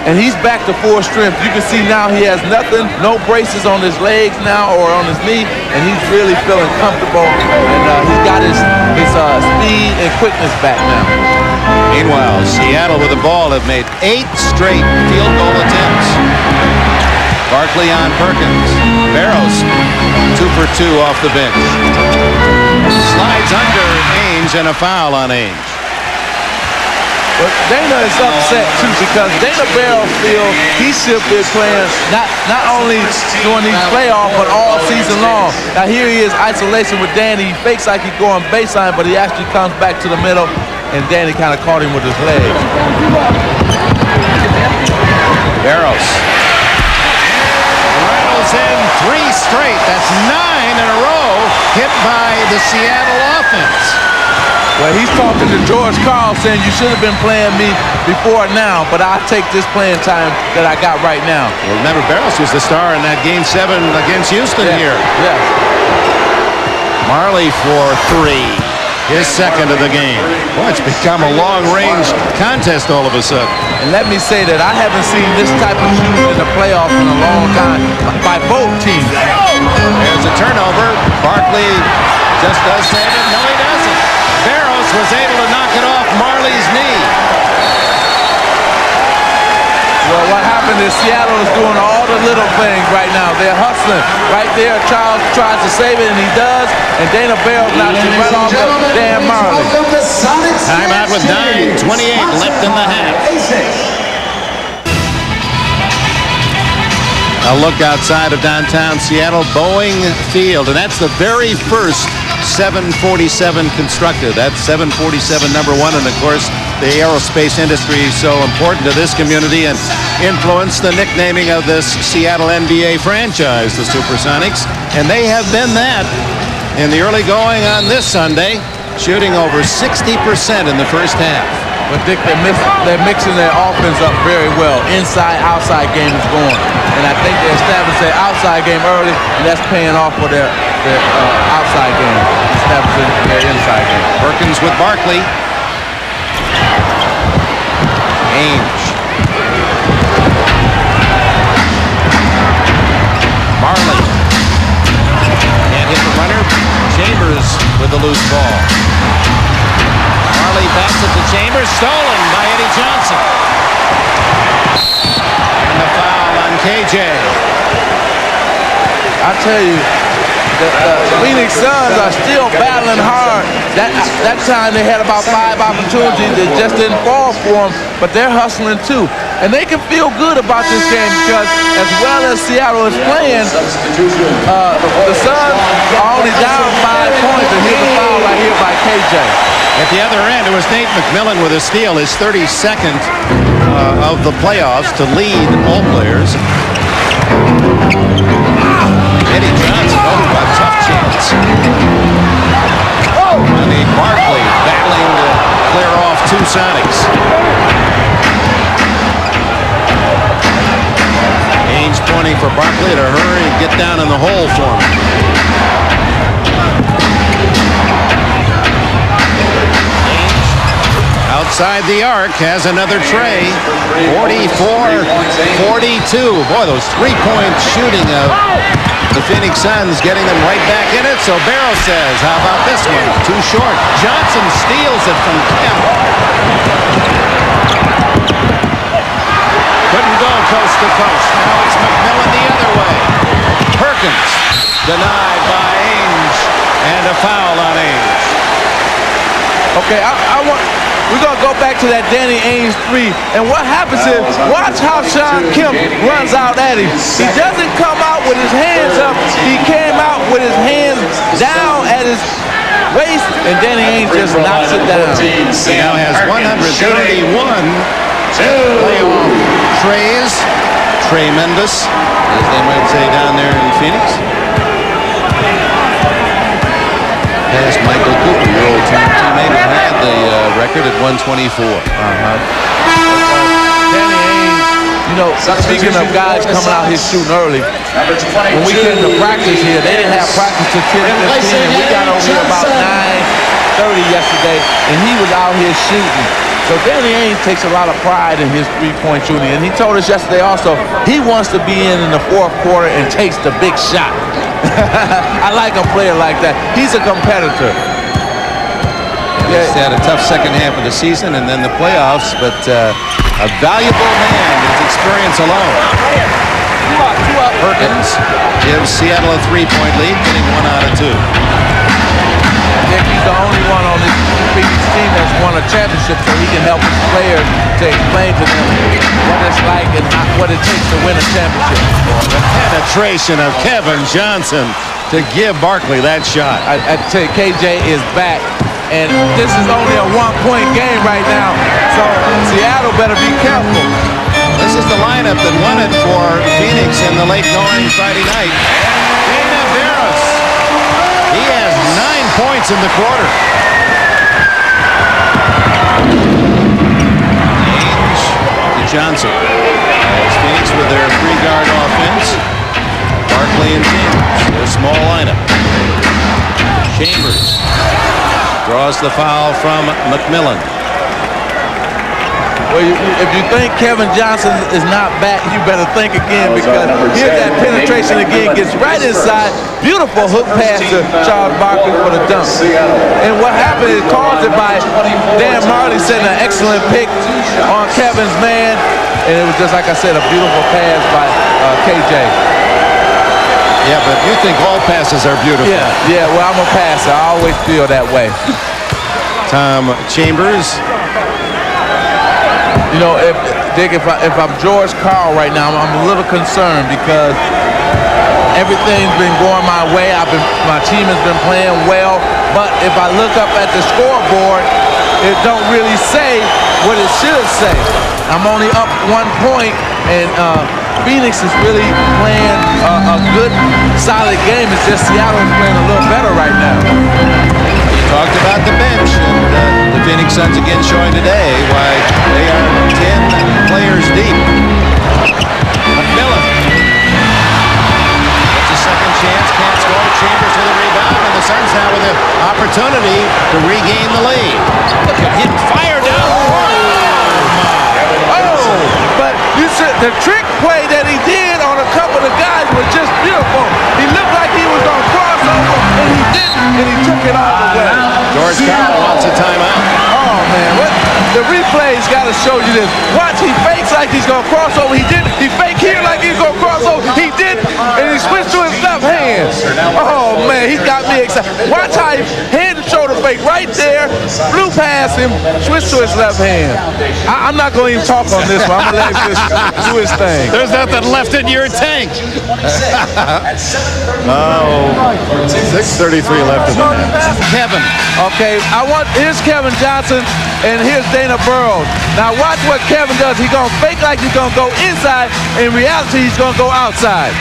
And he's back to full strength. You can see now he has nothing, no braces on his legs now or on his knee, and he's really feeling comfortable. And he's got his speed and quickness back now. Meanwhile, Seattle with the ball have made 8 straight field goal attempts. Barkley on Perkins. Barrows 2 for 2 off the bench. Slides under Ainge, and a foul on Ainge. But Dana is upset too, because Dana Barrows feels he should be playing not only during these playoffs but all season long. Now here he is, isolation with Danny. He fakes like he's going baseline, but he actually comes back to the middle, and Danny kind of caught him with his legs. Barrows. Rattles in 3 straight. That's 9 in a row hit by the Seattle offense. Well, he's talking to George Karl saying you should have been playing me before now, but I'll take this playing time that I got right now. Well, remember, Barrows was the star in that Game 7 against Houston here. Yeah. Marley for 3. His second of the game. Boy, it's become a long-range contest all of a sudden. And let me say that I haven't seen this type of shooting in the playoffs in a long time by both teams. There's a turnover. Barkley just does save it. No, he doesn't. Barrows was able to knock it off Marley's knee. Well, what happened is Seattle is doing all the little things right now. They're hustling. Right there, Charles tries to save it, and he does. And Dana Barrows knocks it right off of Dan Marley. Timeout with 9:28 left in the half. A look outside of downtown Seattle, Boeing Field, and that's the very first 747 constructed. That's 747 number 1, and of course the aerospace industry is so important to this community and influenced the nicknaming of this Seattle NBA franchise, the SuperSonics, and they have been that in the early going on this Sunday, shooting over 60% in the first half. But Dick, they're mixing their offense up very well. Inside-outside game is going. And I think they established their outside game early, and that's paying off for their outside game, establishing their inside game. Perkins with Barkley. Ainge. Marley. Can't hit the runner. Chambers with the loose ball. Marley backs it to Chambers. Stolen by Eddie Johnson. And the foul on KJ. I tell you, the Phoenix Suns are still battling hard. That time they had about 5 opportunities that just didn't fall for them, but they're hustling too. And they can feel good about this game because as well as Seattle is playing, the Suns are only down 5 points, and here's a foul right here by KJ. At the other end, it was Nate McMillan with a steal, his 32nd of the playoffs to lead all players. Eddie Johnson, a tough chance. I mean, Barkley battling to clear off 2 Sonics. Ainge pointing for Barkley to hurry and get down in the hole for him. Outside the arc has another tray. 44-42. Boy, those 3-point shooting of the Phoenix Suns getting them right back in it. So Barrow says, how about this one? Too short. Johnson steals it from Kemp. Couldn't go coast to coast. Now it's McMillan the other way. Perkins denied by Ainge. And a foul on Ainge. Okay, we're going to go back to that Danny Ainge 3. And what happens is, watch how Sean Kemp runs out at him. He doesn't come out with his hands up. He came out with his hands down at his waist, and Danny Ainge just knocks it down. He now has 181 playoff trays. Tremendous, as they might say down there in Phoenix. Past Michael Cooper, your old teammate, who had the record at 124. Danny Ainge, speaking of guys coming out here shooting early, when we came to practice here, they didn't have practice till 10:15, and we got over here about 9:30 yesterday, and he was out here shooting. So Danny Ainge takes a lot of pride in his 3-point shooting, and he told us yesterday also he wants to be in the 4th quarter and takes the big shot. I like a player like that. He's a competitor. He's had a tough second half of the season and then the playoffs, but a valuable man, his experience alone. Perkins gives Seattle a 3-point lead, getting 1 out of 2. I think he's the only one on this Phoenix team that's won a championship, so he can help his players to explain to them what it's like and what it takes to win a championship. The penetration of Kevin Johnson to give Barkley that shot. I tell you, KJ is back, and this is only a one-point game right now, so Seattle better be careful. This is the lineup that won it for Phoenix in the late-going Friday night. Dana Barros. He has 9 points in the quarter. Ainge to Johnson. As Phoenix with their 3-guard offense. Barkley and Chambers, their small lineup. Chambers draws the foul from McMillan. Well, if you think Kevin Johnson is not back, you better think again, because here's that penetration again, gets right inside. Beautiful hook pass to Charles Barkley for the dunk. And what happened is caused it by Dan Marley setting an excellent pick on Kevin's man. And it was just, like I said, a beautiful pass by KJ. Yeah, but you think all passes are beautiful. Yeah, well, I'm a passer. I always feel that way. Tom Chambers. You know, Dick, if I'm George Karl right now, I'm a little concerned because everything's been going my way. My team has been playing well, but if I look up at the scoreboard, it don't really say what it should say. I'm only up 1 point, and Phoenix is really playing a good, solid game. It's just Seattle's playing a little better right now. You talked about the bench, and the Phoenix Suns again showing today why they are 10 players deep. McMillan gets a second chance, can't score. Chambers with a rebound, and the Suns now with an opportunity to regain the lead. Look at him fire down the court. But you said the trick play that he did on a couple of guys was just beautiful. He looked like he was going to cross over, and he didn't, and he took it all the way. George Karl wants a timeout. Oh, man. The replay's got to show you this. Watch, he fakes like he's going to cross over. He didn't. He faked here like he's going to cross over. He didn't, and he switched to his left hand. Oh, man, he got me excited. Watch how he head and shoulder fake right there, flew past him, switched to his left hand. I'm not going to even talk on this one. I'm going to let him just do his thing. There's nothing left in your tank. 6:33 left in the match. Kevin. Okay, here's Kevin Johnson, and here's Dana Burrows. Now watch what Kevin does. He's going to fake like he's going to go inside. In reality, he's going to go outside.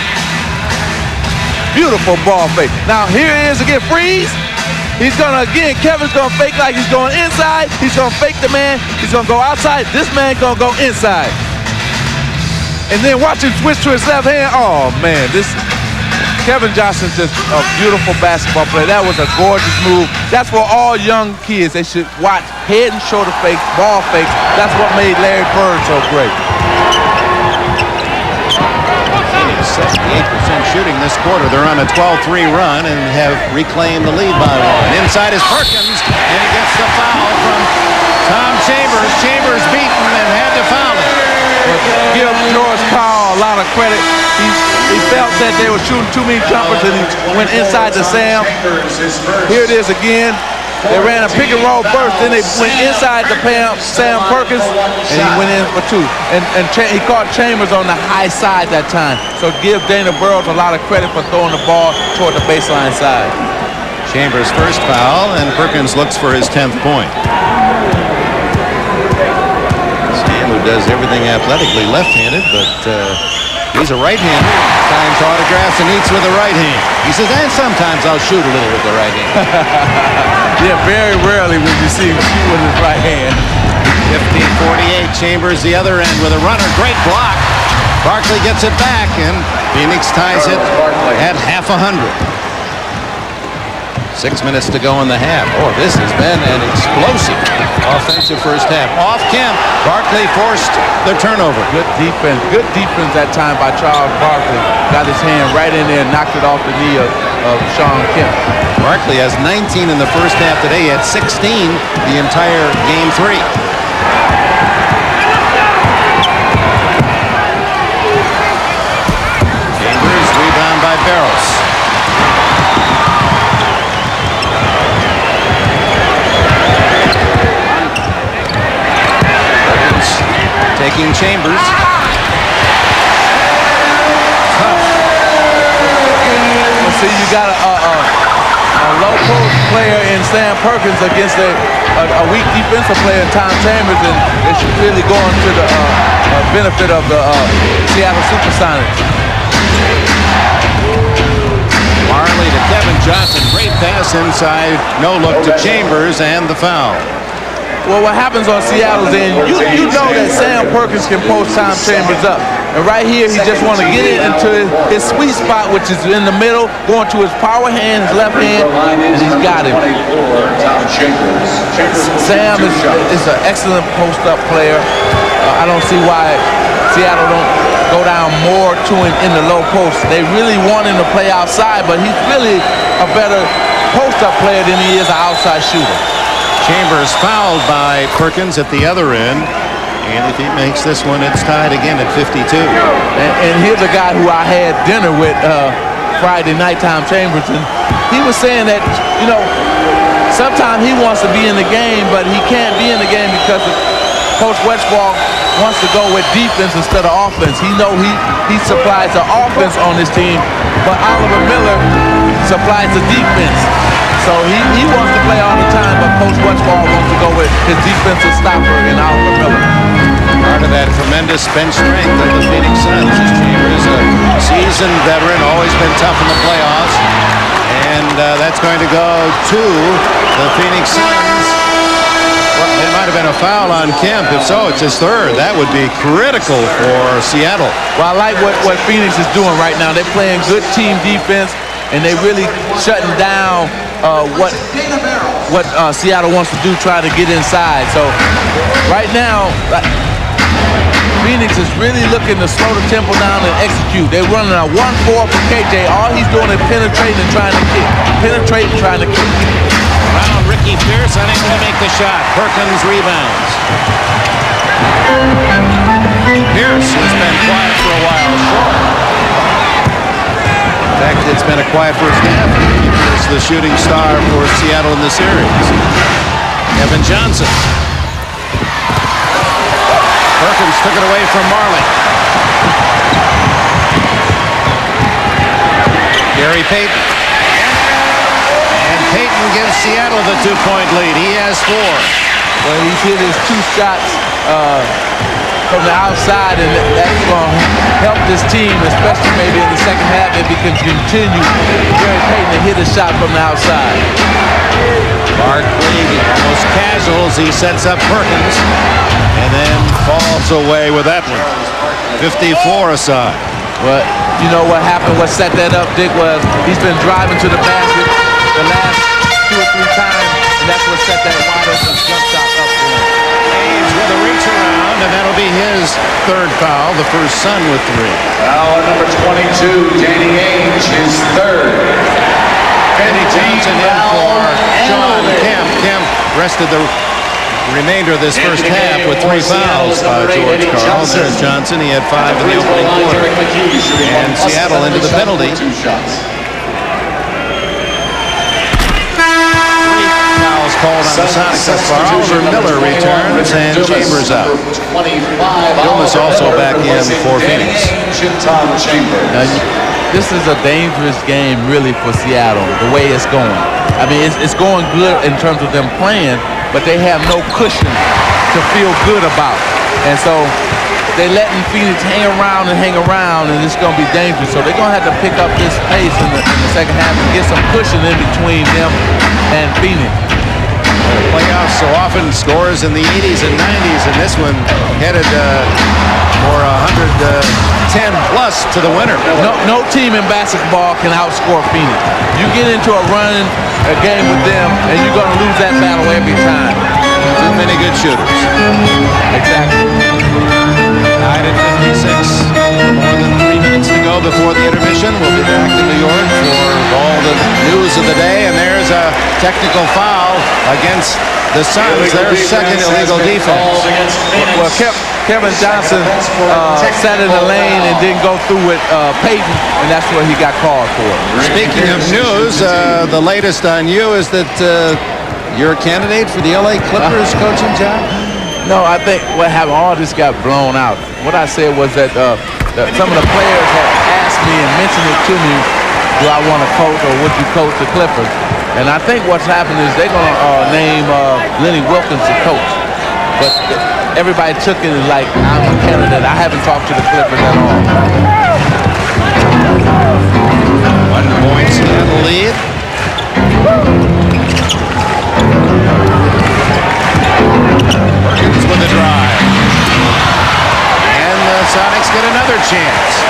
Beautiful ball fake. Now here it is again, freeze. He's going to, again, Kevin's going to fake like he's going inside. He's going to fake the man. He's going to go outside. This man's going to go inside. And then watch him switch to his left hand. Oh, man, Kevin Johnson's just a beautiful basketball player. That was a gorgeous move. That's for all young kids. They should watch head and shoulder fakes, ball fakes. That's what made Larry Bird so great. 78% shooting this quarter. They're on a 12-3 run and have reclaimed the lead by 1. Inside is Perkins, and he gets the foul from Tom Chambers. Chambers beaten and had to foul him. Give George Karl a lot of credit. He felt that they were shooting too many jumpers, and he went inside to Sam. Here it is again. They ran a pick and roll first, then they went inside to Sam Perkins, and he went in for 2. And he caught Chambers on the high side that time. So give Dana Burrows a lot of credit for throwing the ball toward the baseline side. Chambers' first foul, and Perkins looks for his 10th point. Sam, who does everything athletically left-handed, but he's a right-hander. Signs autographs and eats with the right hand. He says, and sometimes I'll shoot a little with the right hand. Yeah, very rarely will you see him shoot with his right hand. 15-48, Chambers the other end with a runner. Great block. Barkley gets it back, and Phoenix ties it at half 100. 6 minutes to go in the half. Oh, this has been an explosive offensive first half. Off Kemp. Barkley forced the turnover. Good defense that time by Charles Barkley. Got his hand right in there and knocked it off the knee of Sean Kemp. Barkley has 19 in the first half today. He had 16 the entire game 3. Chambers, rebound by Barros. Taking Chambers. Well, see, you got a low post player in Sam Perkins against a weak defensive player in Tom Chambers, and it's really going to the benefit of the Seattle SuperSonics. Marley to Kevin Johnson. Great pass inside. No look to Chambers and the foul. Well, what happens on Seattle's end, you know that Sam Perkins can post Tom Chambers up. And right here, he just want to get it into his sweet spot, which is in the middle, going to his power hand, his left hand, and he's got him. Sam is an excellent post-up player. I don't see why Seattle don't go down more to him in the low post. They really want him to play outside, but he's really a better post-up player than he is an outside shooter. Chambers fouled by Perkins at the other end. And if he makes this one, it's tied again at 52. And here's a guy who I had dinner with Friday night, Tom Chambers, and he was saying that, you know, sometimes he wants to be in the game, but he can't be in the game because Coach Westball wants to go with defense instead of offense. He know he supplies the offense on this team, but Oliver Miller supplies the defense. So he wants to play all the time, but Coach Westball wants to go with his defensive stopper in Oliver Miller. Part of that tremendous bench strength of the Phoenix Suns. Chambers, a seasoned veteran, always been tough in the playoffs. And that's going to go to the Phoenix Suns. Well, there might have been a foul on Kemp. If so, it's his third. That would be critical for Seattle. Well, I like what Phoenix is doing right now. They're playing good team defense, and they really shutting down what Seattle wants to do, try to get inside. So right now, Phoenix is really looking to slow the tempo down and execute. They're running a 1-4 for KJ. All he's doing is penetrating and trying to kick. Penetrating, trying to kick. Around Ricky Pierce, unable to make the shot. Perkins rebounds. Pierce has been quiet for a while. In fact, it's been a quiet first half. He's the shooting star for Seattle in the series. Kevin Johnson. Perkins took it away from Marley. Gary Payton. And Payton gives Seattle the 2-point lead. He has 4. Well, he's hit his 2 shots from the outside, and that's going to help this team, especially maybe in the second half, if he can continue Gary Payton to hit a shot from the outside. Barkley almost casual as he sets up Perkins and then falls away with that one. 54 aside. Well, you know what happened, what set that up, Dick, was he's been driving to the basket the last 2 or 3 times, and that's what set that wide open jump shot up for him. Hayes with a reach around, and that'll be his 3rd foul, the first Sun with 3. Foul on number 22, Danny Ainge, his 3rd. Benny Johnson in for John Kemp. Kemp rested the remainder of this first half with 3 fouls by George Karl. There's Johnson. He had 5 in the opening quarter. And Seattle into the penalty. 3 fouls called on the Sonics thus far. Oliver Miller returns and Chambers out. Gilmas also back in for Phoenix. Now, this is a dangerous game, really, for Seattle, the way it's going. I mean, it's going good in terms of them playing, but they have no cushion to feel good about. And so they're letting Phoenix hang around, and it's going to be dangerous. So they're going to have to pick up this pace in the second half and get some cushion in between them and Phoenix. Playoffs so often scores in the 80s and 90s, and this one headed for 110 plus to the winner. No team in basketball can outscore Phoenix. You get into a game with them, and you're going to lose that battle every time. Too many good shooters. Exactly. Tied at 56. More than 3 minutes to go before the intermission. We'll be back to New York for all the news of the day. And there's a technical foul against the Suns. Their second illegal defense. Well, Kevin Johnson sat in the lane and didn't go through with Payton, and that's what he got called for. Speaking of news, the latest on you is that you're a candidate for the LA Clippers coaching job? No, I think what happened, all this got blown out. What I said was that some of the players had asked me and mentioned it to me do I want to coach or would you coach the Clippers? And I think what's happened is they're going to name Lenny Wilkins the coach. But everybody took it as like, I'm a candidate. I haven't talked to the Clippers at all. 1 point Seattle lead. Perkins with a drive. And the Sonics get another chance.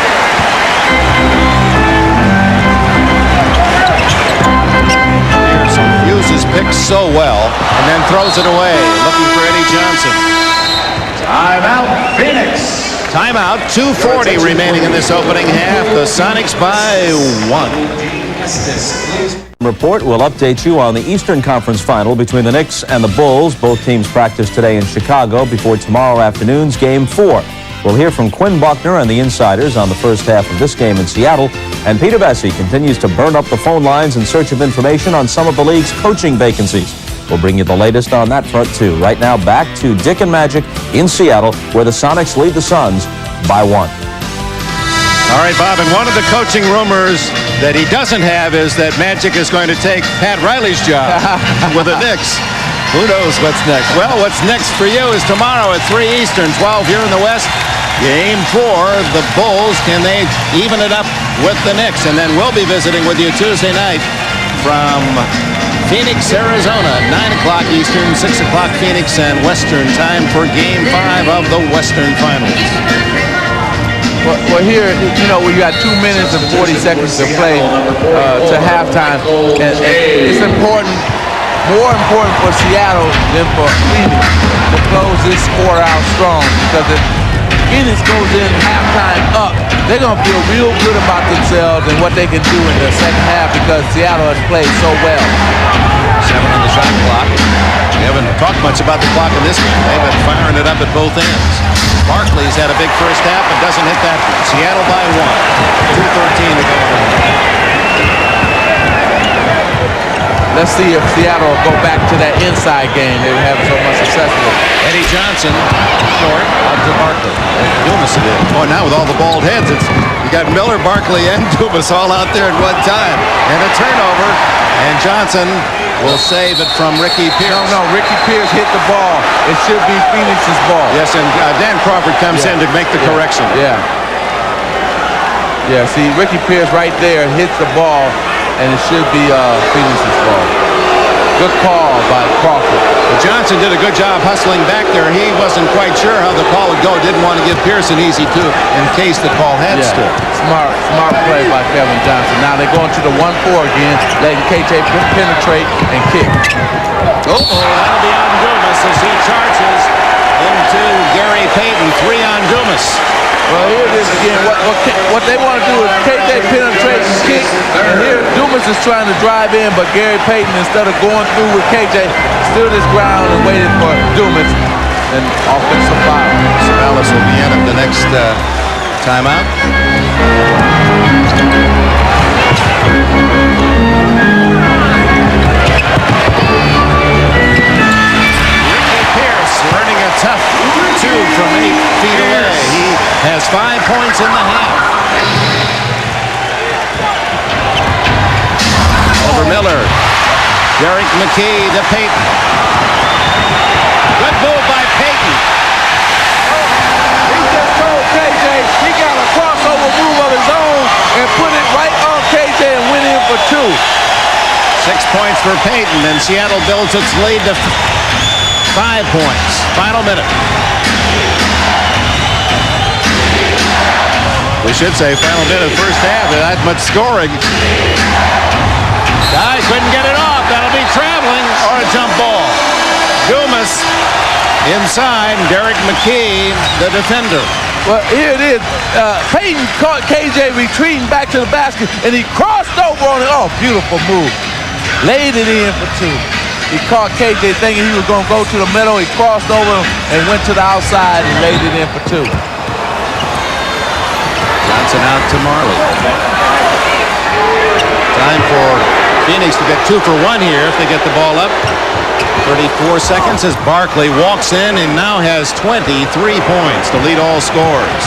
Pearson uses picks so well and then throws it away, looking for Eddie Johnson. Timeout, Phoenix. Timeout, 2:40 remaining in this opening half. The Sonics by 1. Report will update you on the Eastern Conference Final between the Knicks and the Bulls. Both teams practice today in Chicago before tomorrow afternoon's Game 4. We'll hear from Quinn Buckner and the insiders on the first half of this game in Seattle. And Peter Bessie continues to burn up the phone lines in search of information on some of the league's coaching vacancies. We'll bring you the latest on that front, too. Right now, back to Dick and Magic in Seattle, where the Sonics lead the Suns by 1. All right, Bob, and one of the coaching rumors that he doesn't have is that Magic is going to take Pat Riley's job with the Knicks. Who knows what's next? Well, what's next for you is tomorrow at 3 Eastern, 12 here in the West. Game 4, the Bulls, can they even it up with the Knicks? And then we'll be visiting with you Tuesday night from Phoenix, Arizona, 9 o'clock Eastern, 6 o'clock Phoenix and Western time for Game 5 of the Western Finals. Well, here, you know, we got 2 minutes and 40 seconds to play to halftime, and it's important, more important for Seattle than for Phoenix to close this quarter out strong, because if Phoenix goes in halftime up, they're going to feel real good about themselves and what they can do in the second half, because Seattle has played so well. 7 on the shot clock. We haven't talked much about the clock in this game. They've been firing it up at both ends. Barkley's had a big first half, but doesn't hit that one. Seattle by 1. 2:13 to go. Let's see if Seattle will go back to that inside game they were having so much success with. Eddie Johnson, short, out to Barkley. Dumas it is. Boy, now with all the bald heads, you got Miller, Barkley, and Dumas all out there at one time. And a turnover, and Johnson will save it from Ricky Pierce. No, Ricky Pierce hit the ball. It should be Phoenix's ball. Yes, and Dan Crawford comes in to make the correction. Yeah, see, Ricky Pierce right there hits the ball, and it should be Phoenix's ball. Good call by Crawford. But Johnson did a good job hustling back there. He wasn't quite sure how the call would go. Didn't want to give Pierce an easy two in case the call had stood. Smart play by Kevin Johnson. Now they're going to the 1-4 again, letting KJ penetrate and kick. That'll be on Dumas as he charges into Gary Payton. 3 on Dumas. Well, here it is again. What they want to do is KJ penetrate and kick. And here Dumas is trying to drive in, but Gary Payton, instead of going through with KJ, stood his ground and waited for Dumas. And offensive foul. So Alice will be in at the next timeout. Ricky Pierce earning a tough 2 from 8 feet away. He has 5 points in the half. Over Miller. Derek McKee to Payton. Good move by Payton. He just told KJ he got a crossover move of his own and put it right on KJ and went in for 2. 6 points for Payton, and Seattle builds its lead to 5 points. Final minute. We should say final minute, first half. That much scoring. Guy couldn't get it off. That'll be traveling or a jump ball. Dumas inside. Derek McKee, the defender. Well, here it is. Payton caught KJ retreating back to the basket, and he crossed over on it. Oh, beautiful move. Laid it in for 2. He caught KJ thinking he was going to go to the middle. He crossed over and went to the outside and laid it in for 2. Johnson out to Marley. Time for Phoenix to get 2 for 1 here if they get the ball up. 34 seconds as Barkley walks in and now has 23 points to lead all scorers.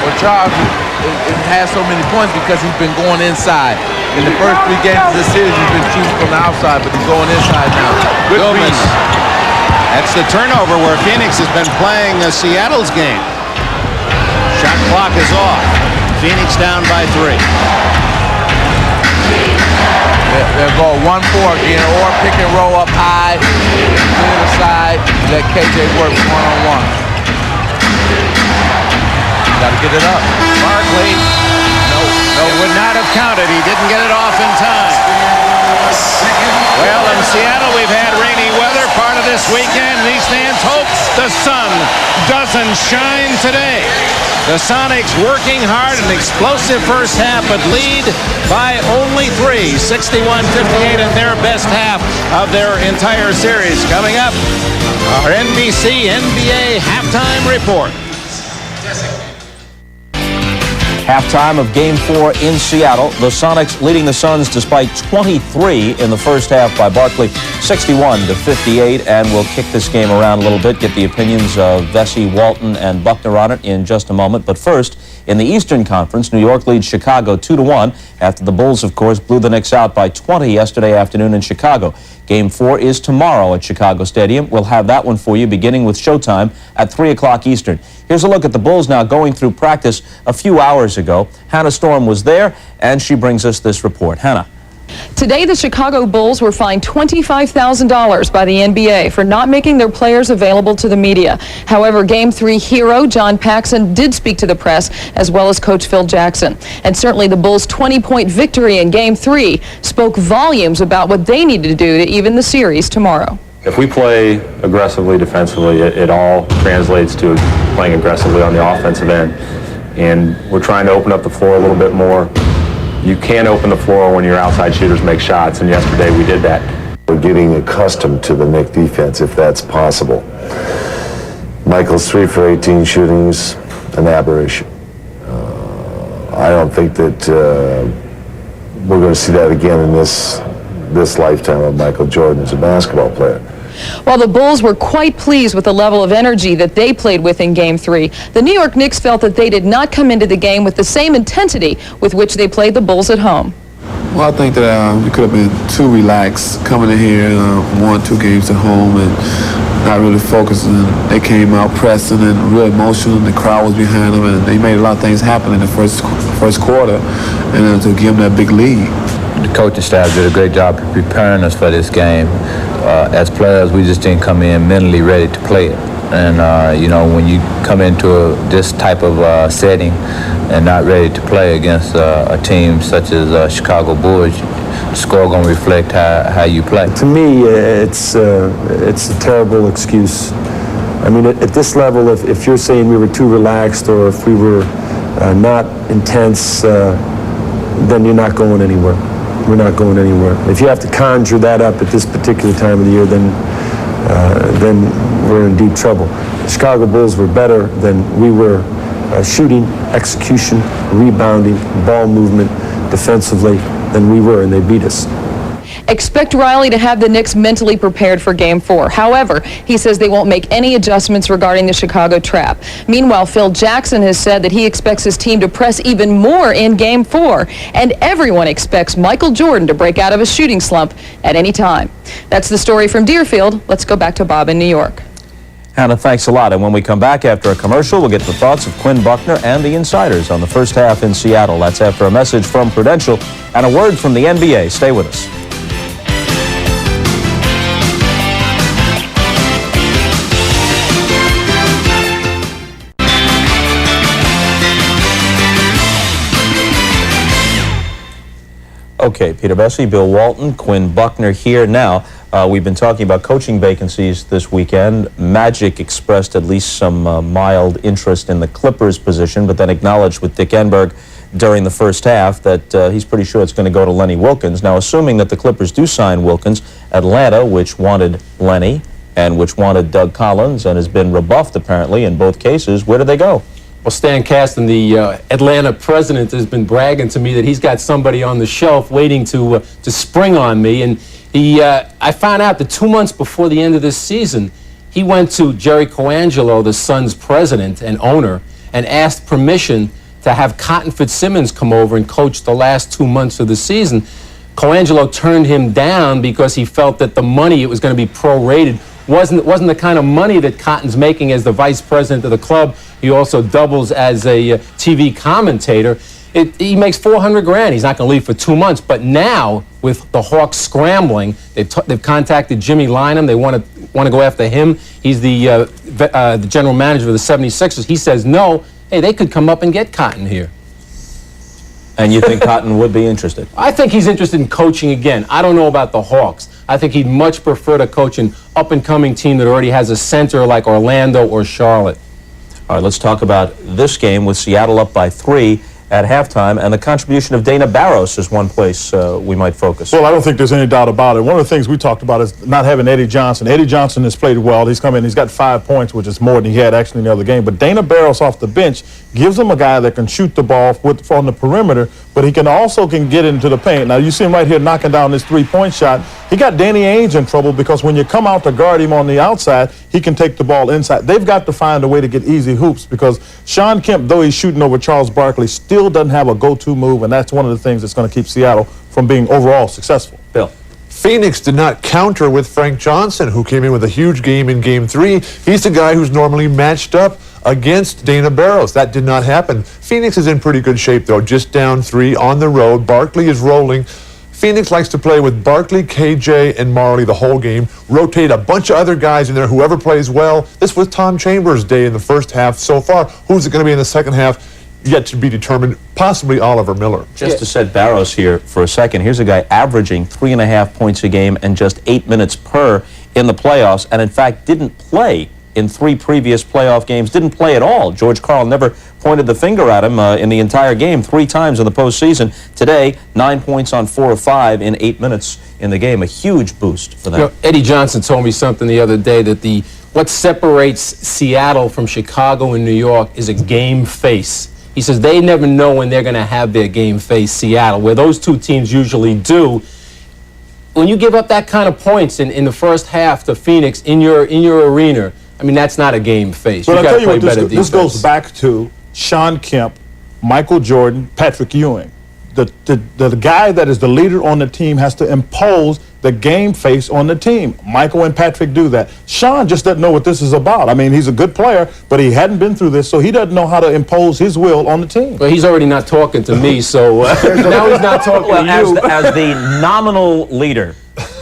Well, Charles it has so many points because he's been going inside. In the first 3 games of this series, he's been shooting from the outside, but he's going inside now. Good Gomez. read. That's the turnover where Phoenix has been playing Seattle's game. Shot clock is off. Phoenix down by 3. They'll go 1-4 again, or pick and roll up high, clear the side, let KJ work one-on-one. Got to get it up. Barkley, no, would not have counted. He didn't get it off in time. Well, in Seattle, we've had rainy weather part of this weekend. These fans hope the sun doesn't shine today. The Sonics working hard, an explosive first half, but lead by only 3, 61-58 in their best half of their entire series. Coming up, our NBC NBA halftime report. Halftime of Game 4 in Seattle. The Sonics leading the Suns despite 23 in the first half by Barkley, 61-58, and we'll kick this game around a little bit, get the opinions of Vesey, Walton, and Buckner on it in just a moment. But first, in the Eastern Conference, New York leads Chicago 2-1 after the Bulls, of course, blew the Knicks out by 20 yesterday afternoon in Chicago. Game 4 is tomorrow at Chicago Stadium. We'll have that one for you beginning with showtime at 3 o'clock Eastern. Here's a look at the Bulls now going through practice a few hours ago. Hannah Storm was there, and she brings us this report. Hannah. Today, the Chicago Bulls were fined $25,000 by the NBA for not making their players available to the media. However, Game 3 hero John Paxson did speak to the press, as well as Coach Phil Jackson. And certainly the Bulls' 20-point victory in Game 3 spoke volumes about what they needed to do to even the series tomorrow. If we play aggressively defensively, it all translates to playing aggressively on the offensive end. And we're trying to open up the floor a little bit more. You can't open the floor when your outside shooters make shots, and yesterday we did that. We're getting accustomed to the Knick defense, if that's possible. Michael's 3 for 18 shooting is an aberration. I don't think that we're going to see that again in this lifetime of Michael Jordan as a basketball player. While the Bulls were quite pleased with the level of energy that they played with in Game 3, the New York Knicks felt that they did not come into the game with the same intensity with which they played the Bulls at home. Well, I think that we could have been too relaxed coming in here, 1-2 games at home and not really focusing. They came out pressing and real emotional, and the crowd was behind them, and they made a lot of things happen in the first quarter, and to give them that big lead. The coaching staff did a great job preparing us for this game. As players, we just didn't come in mentally ready to play it. And, you know, when you come into this type of setting and not ready to play against a team such as Chicago Bulls, the score going to reflect how you play. To me, it's a terrible excuse. I mean, at this level, if you're saying we were too relaxed or if we were not intense, then you're not going anywhere. We're not going anywhere. If you have to conjure that up at this particular time of the year, then we're in deep trouble. The Chicago Bulls were better than we were shooting, execution, rebounding, ball movement, defensively than we were, and they beat us. Expect Riley to have the Knicks mentally prepared for Game 4. However, he says they won't make any adjustments regarding the Chicago trap. Meanwhile, Phil Jackson has said that he expects his team to press even more in Game 4, and everyone expects Michael Jordan to break out of a shooting slump at any time. That's the story from Deerfield. Let's go back to Bob in New York. Hannah, thanks a lot. And when we come back after a commercial, we'll get the thoughts of Quinn Buckner and the Insiders on the first half in Seattle. That's after a message from Prudential and a word from the NBA. Stay with us. Okay, Peter Vesey, Bill Walton, Quinn Buckner here now. We've been talking about coaching vacancies this weekend. Magic expressed at least some mild interest in the Clippers position, but then acknowledged with Dick Enberg during the first half that he's pretty sure it's going to go to Lenny Wilkins. Now, assuming that the Clippers do sign Wilkins, Atlanta, which wanted Lenny and which wanted Doug Collins and has been rebuffed apparently in both cases, where do they go? Well, Stan Kasten, the Atlanta president, has been bragging to me that he's got somebody on the shelf waiting to spring on me. And I found out that 2 months before the end of this season, he went to Jerry Colangelo, the Suns president and owner, and asked permission to have Cotton Fitzsimmons come over and coach the last 2 months of the season. Colangelo turned him down because he felt that the money, it was going to be prorated, wasn't the kind of money that Cotton's making as the vice president of the club. He also doubles as a TV commentator. He makes $400,000. He's not going to leave for 2 months. But now, with the Hawks scrambling, they've contacted Jimmy Lynam. They want to go after him. He's the general manager of the 76ers. He says no. Hey, they could come up and get Cotton here. And you think Cotton would be interested? I think he's interested in coaching again. I don't know about the Hawks. I think he'd much prefer to coach an up-and-coming team that already has a center like Orlando or Charlotte. All right, let's talk about this game with Seattle up by 3 at halftime, and the contribution of Dana Barros is one place we might focus. Well, I don't think there's any doubt about it. One of the things we talked about is not having Eddie Johnson. Eddie Johnson has played well. He's come in, he's got 5 points, which is more than he had actually in the other game. But Dana Barros off the bench gives him a guy that can shoot the ball on the perimeter, but he can get into the paint. Now, you see him right here knocking down this three-point shot. He got Danny Ainge in trouble because when you come out to guard him on the outside, he can take the ball inside. They've got to find a way to get easy hoops because Sean Kemp, though he's shooting over Charles Barkley, still doesn't have a go-to move, and that's one of the things that's going to keep Seattle from being overall successful. Bill. Phoenix did not counter with Frank Johnson, who came in with a huge game in Game 3. He's the guy who's normally matched up against Dana Barros. That did not happen. Phoenix is in pretty good shape, though, just down 3 on the road. Barkley is rolling. Phoenix likes to play with Barkley, KJ, and Marley the whole game. Rotate a bunch of other guys in there, whoever plays well. This was Tom Chambers' day in the first half so far. Who's it going to be in the second half? Yet to be determined, possibly Oliver Miller. Just to set Barros here for a second, here's a guy averaging 3.5 points a game and just 8 minutes per in the playoffs, and in fact didn't play in 3 previous playoff games, didn't play at all. George Karl never pointed the finger at him in the entire game 3 times in the postseason. Today, 9 points on 4 of 5 in 8 minutes in the game, a huge boost for them. You know, Eddie Johnson told me something the other day that what separates Seattle from Chicago and New York is a game face. He says they never know when they're going to have their game face Seattle, where those two teams usually do. When you give up that kind of points in the first half to Phoenix in your arena, I mean, that's not a game face. But You've got to play what, better defense. this goes back to Sean Kemp, Michael Jordan, Patrick Ewing. The guy that is the leader on the team has to impose the game face on the team. Michael and Patrick do that. Sean just doesn't know what this is about. I mean, he's a good player, but he hadn't been through this, so he doesn't know how to impose his will on the team. Well, he's already not talking to me, so now he's not talking to you. As the nominal leader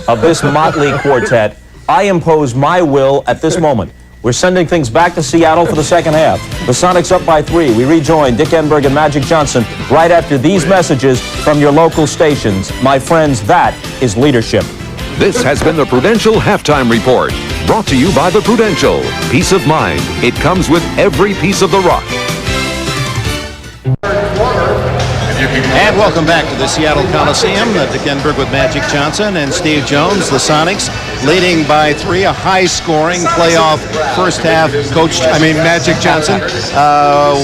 of this motley quartet, I impose my will at this moment. We're sending things back to Seattle for the second half. The Sonics up by 3. We rejoin Dick Enberg and Magic Johnson right after these messages from your local stations. My friends, that is leadership. This has been the Prudential Halftime Report, brought to you by the Prudential. Peace of mind. It comes with every piece of the rock. And welcome back to the Seattle Coliseum. Dick Enberg with Magic Johnson and Steve Jones. The Sonics leading by 3, a high-scoring playoff first half. Magic Johnson,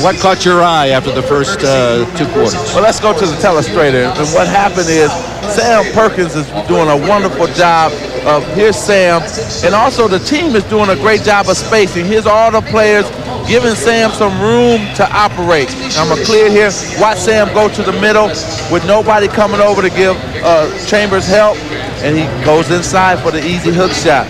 what caught your eye after the first 2 quarters? Well, let's go to the telestrator. And what happened is Sam Perkins is doing a wonderful job of, here's Sam, and also the team is doing a great job of spacing. Here's all the players giving Sam some room to operate. I'm going to clear here. Watch Sam go to the middle with nobody coming over to give Chambers help, and he goes inside for the easy hook shot.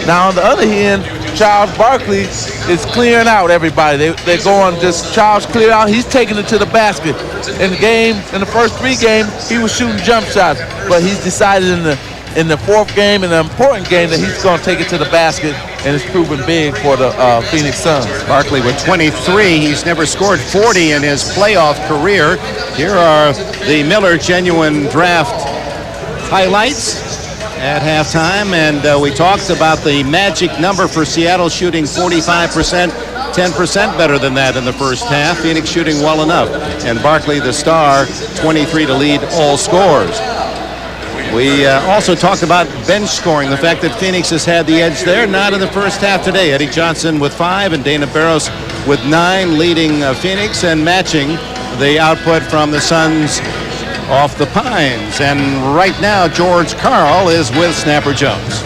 Now on the other end, Charles Barkley is clearing out everybody. They're going just Charles clear out. He's taking it to the basket. In the first 3 games, he was shooting jump shots, but he's decided in the 4th game, in the important game, that he's going to take it to the basket, and it's proven big for the Phoenix Suns. Barkley with 23. He's never scored 40 in his playoff career. Here are the Miller Genuine Draft highlights at halftime, and we talked about the magic number for Seattle, shooting 45%, 10% better than that in the first half. Phoenix shooting well enough, and Barkley, the star, 23 to lead all scorers. We also talked about bench scoring, the fact that Phoenix has had the edge there, not in the first half today. Eddie Johnson with 5 and Dana Barros with 9, leading Phoenix and matching the output from the Suns off the Pines. And right now, George Karl is with Snapper Jones.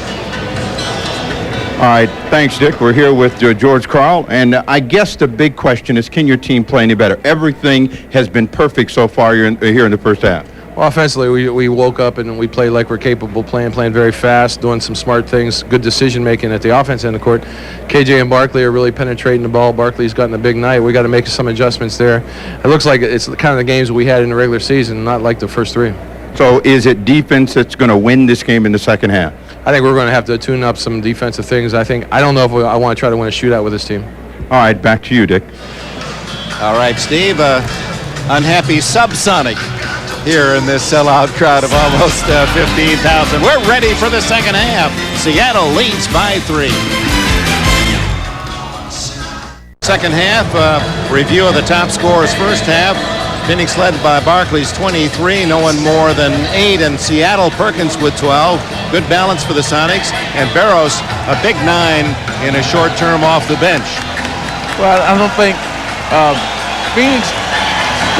All right, thanks, Dick. We're here with George Karl, and I guess the big question is, can your team play any better? Everything has been perfect so far here in the first half. Well, offensively, we woke up and we played like we're capable, playing very fast, doing some smart things, good decision-making at the offense end of the court. KJ and Barkley are really penetrating the ball. Barkley's gotten a big night. We got to make some adjustments there. It looks like it's the kind of the games we had in the regular season, not like the first 3. So is it defense that's going to win this game in the second half? I think we're going to have to tune up some defensive things. I don't know if I want to try to win a shootout with this team. All right, back to you, Dick. All right, Steve, unhappy SuperSonic here in this sellout crowd of almost 15,000. We're ready for the second half. Seattle leads by 3. Second half, review of the top scorers first half. Phoenix led by Barkley's 23, no one more than 8, and Seattle Perkins with 12. Good balance for the Sonics, and Barros a big 9 in a short term off the bench. Well, I don't think Phoenix,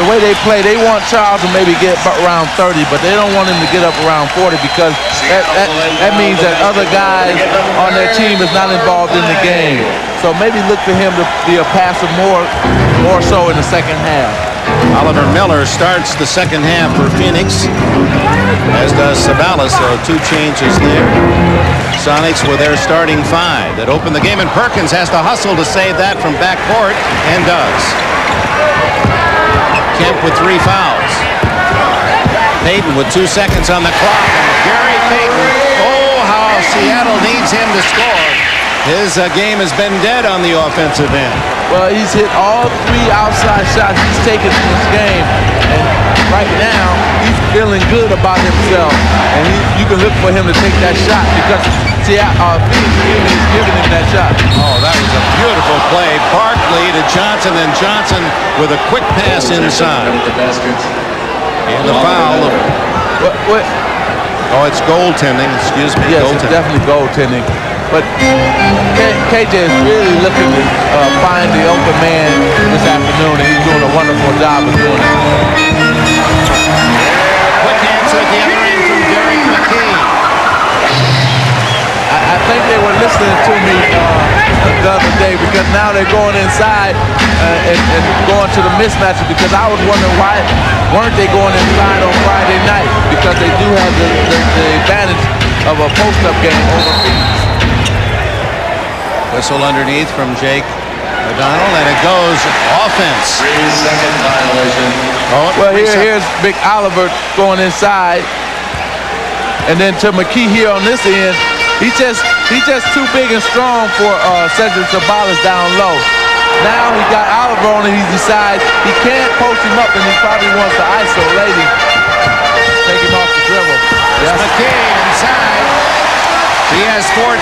the way they play, they want Charles to maybe get around 30, but they don't want him to get up around 40 because that means that other guys on their team is not involved in the game. So maybe look for him to be a passer more so in the second half. Oliver Miller starts the second half for Phoenix, as does Sabalas, so 2 changes there. Sonics with their starting 5 that opened the game, and Perkins has to hustle to save that from backcourt, and does. Kemp with 3 fouls. Payton with 2 seconds on the clock, and Gary Payton, oh, how Seattle needs him to score. His game has been dead on the offensive end. Well, he's hit all 3 outside shots he's taken in this game. And right now, he's feeling good about himself. And you can look for him to take that shot because Phoenix is giving him that shot. Oh, that was a beautiful play. Barkley to Johnson, and Johnson with a quick pass inside. And the foul. Oh, it's goaltending. Excuse me. Yes, it's definitely goaltending. But KJ is really looking to find the open man this afternoon, and he's doing a wonderful job of doing it. Quick answer at the other end from Derek McKee. I think they were listening to me the other day because now they're going inside and going to the mismatches because I was wondering why weren't they going inside on Friday night because they do have the advantage of a post-up game over Phoenix. Whistle underneath from Jake O'Donnell, and it goes offense. 3-second violation. Oh, well, here's Big Oliver going inside, and then to McKee here on this end. He's just too big and strong for Cedric Sabalas down low. Now he got Oliver on, and he decides he can't post him up, and he probably wants to isolate him, take him off the dribble. Yes. McKee inside. He has 14.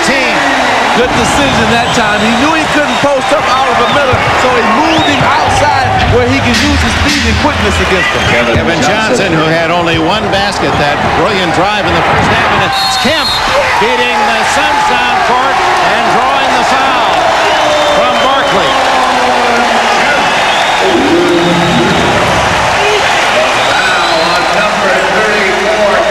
Good decision that time. He knew he couldn't post up Oliver Miller, so he moved him outside where he can use his speed and quickness against him. Kevin Johnson, who had only 1 basket, that brilliant drive in the first half, and it's Kemp beating the Suns down court and drawing the foul from Barkley.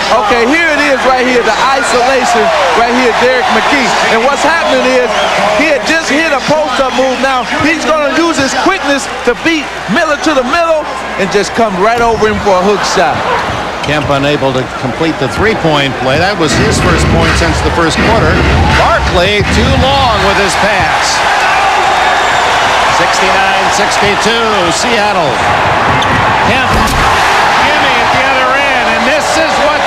Okay, here it is right here, the isolation right here, Derek McKee. And what's happening is he had just hit a post-up move. Now he's going to use his quickness to beat Miller to the middle and just come right over him for a hook shot. Kemp unable to complete the 3-point play. That was his first point since the first quarter. Barkley too long with his pass. 69-62, Seattle. Kemp, gimme at the other end, and this is what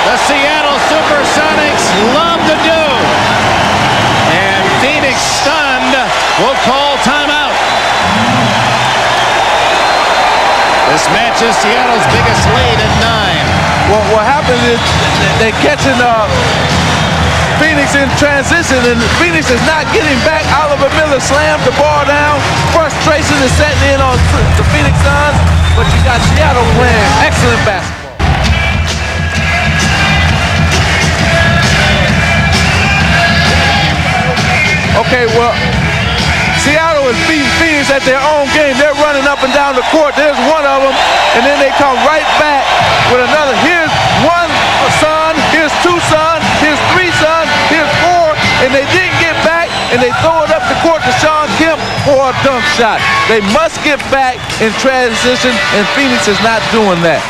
the Seattle SuperSonics love to do. And Phoenix, stunned, will call timeout. This matches Seattle's biggest lead at 9. Well, what happens is they're catching Phoenix in transition, and Phoenix is not getting back. Oliver Miller slammed the ball down. Frustration is setting in on the Phoenix Suns, but you got Seattle playing excellent basketball. Okay, well, Seattle is beating Phoenix at their own game. They're running up and down the court. There's one of them, and then they come right back with another. Here's one son, here's two sons, here's three sons, here's four, and they didn't get back, and they throw it up the court to Sean Kemp for a dunk shot. They must get back in transition, and Phoenix is not doing that.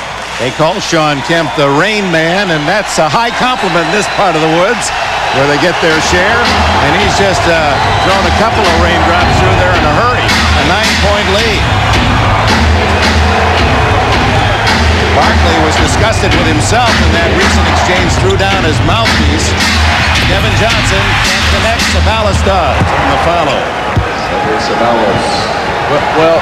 They call Sean Kemp the Rain Man, and that's a high compliment in this part of the woods where they get their share. And he's just thrown a couple of raindrops through there in a hurry. A 9-point lead. Barkley was disgusted with himself in that recent exchange, threw down his mouthpiece. Kevin Johnson can't connect. Sabalas does on the follow. Well,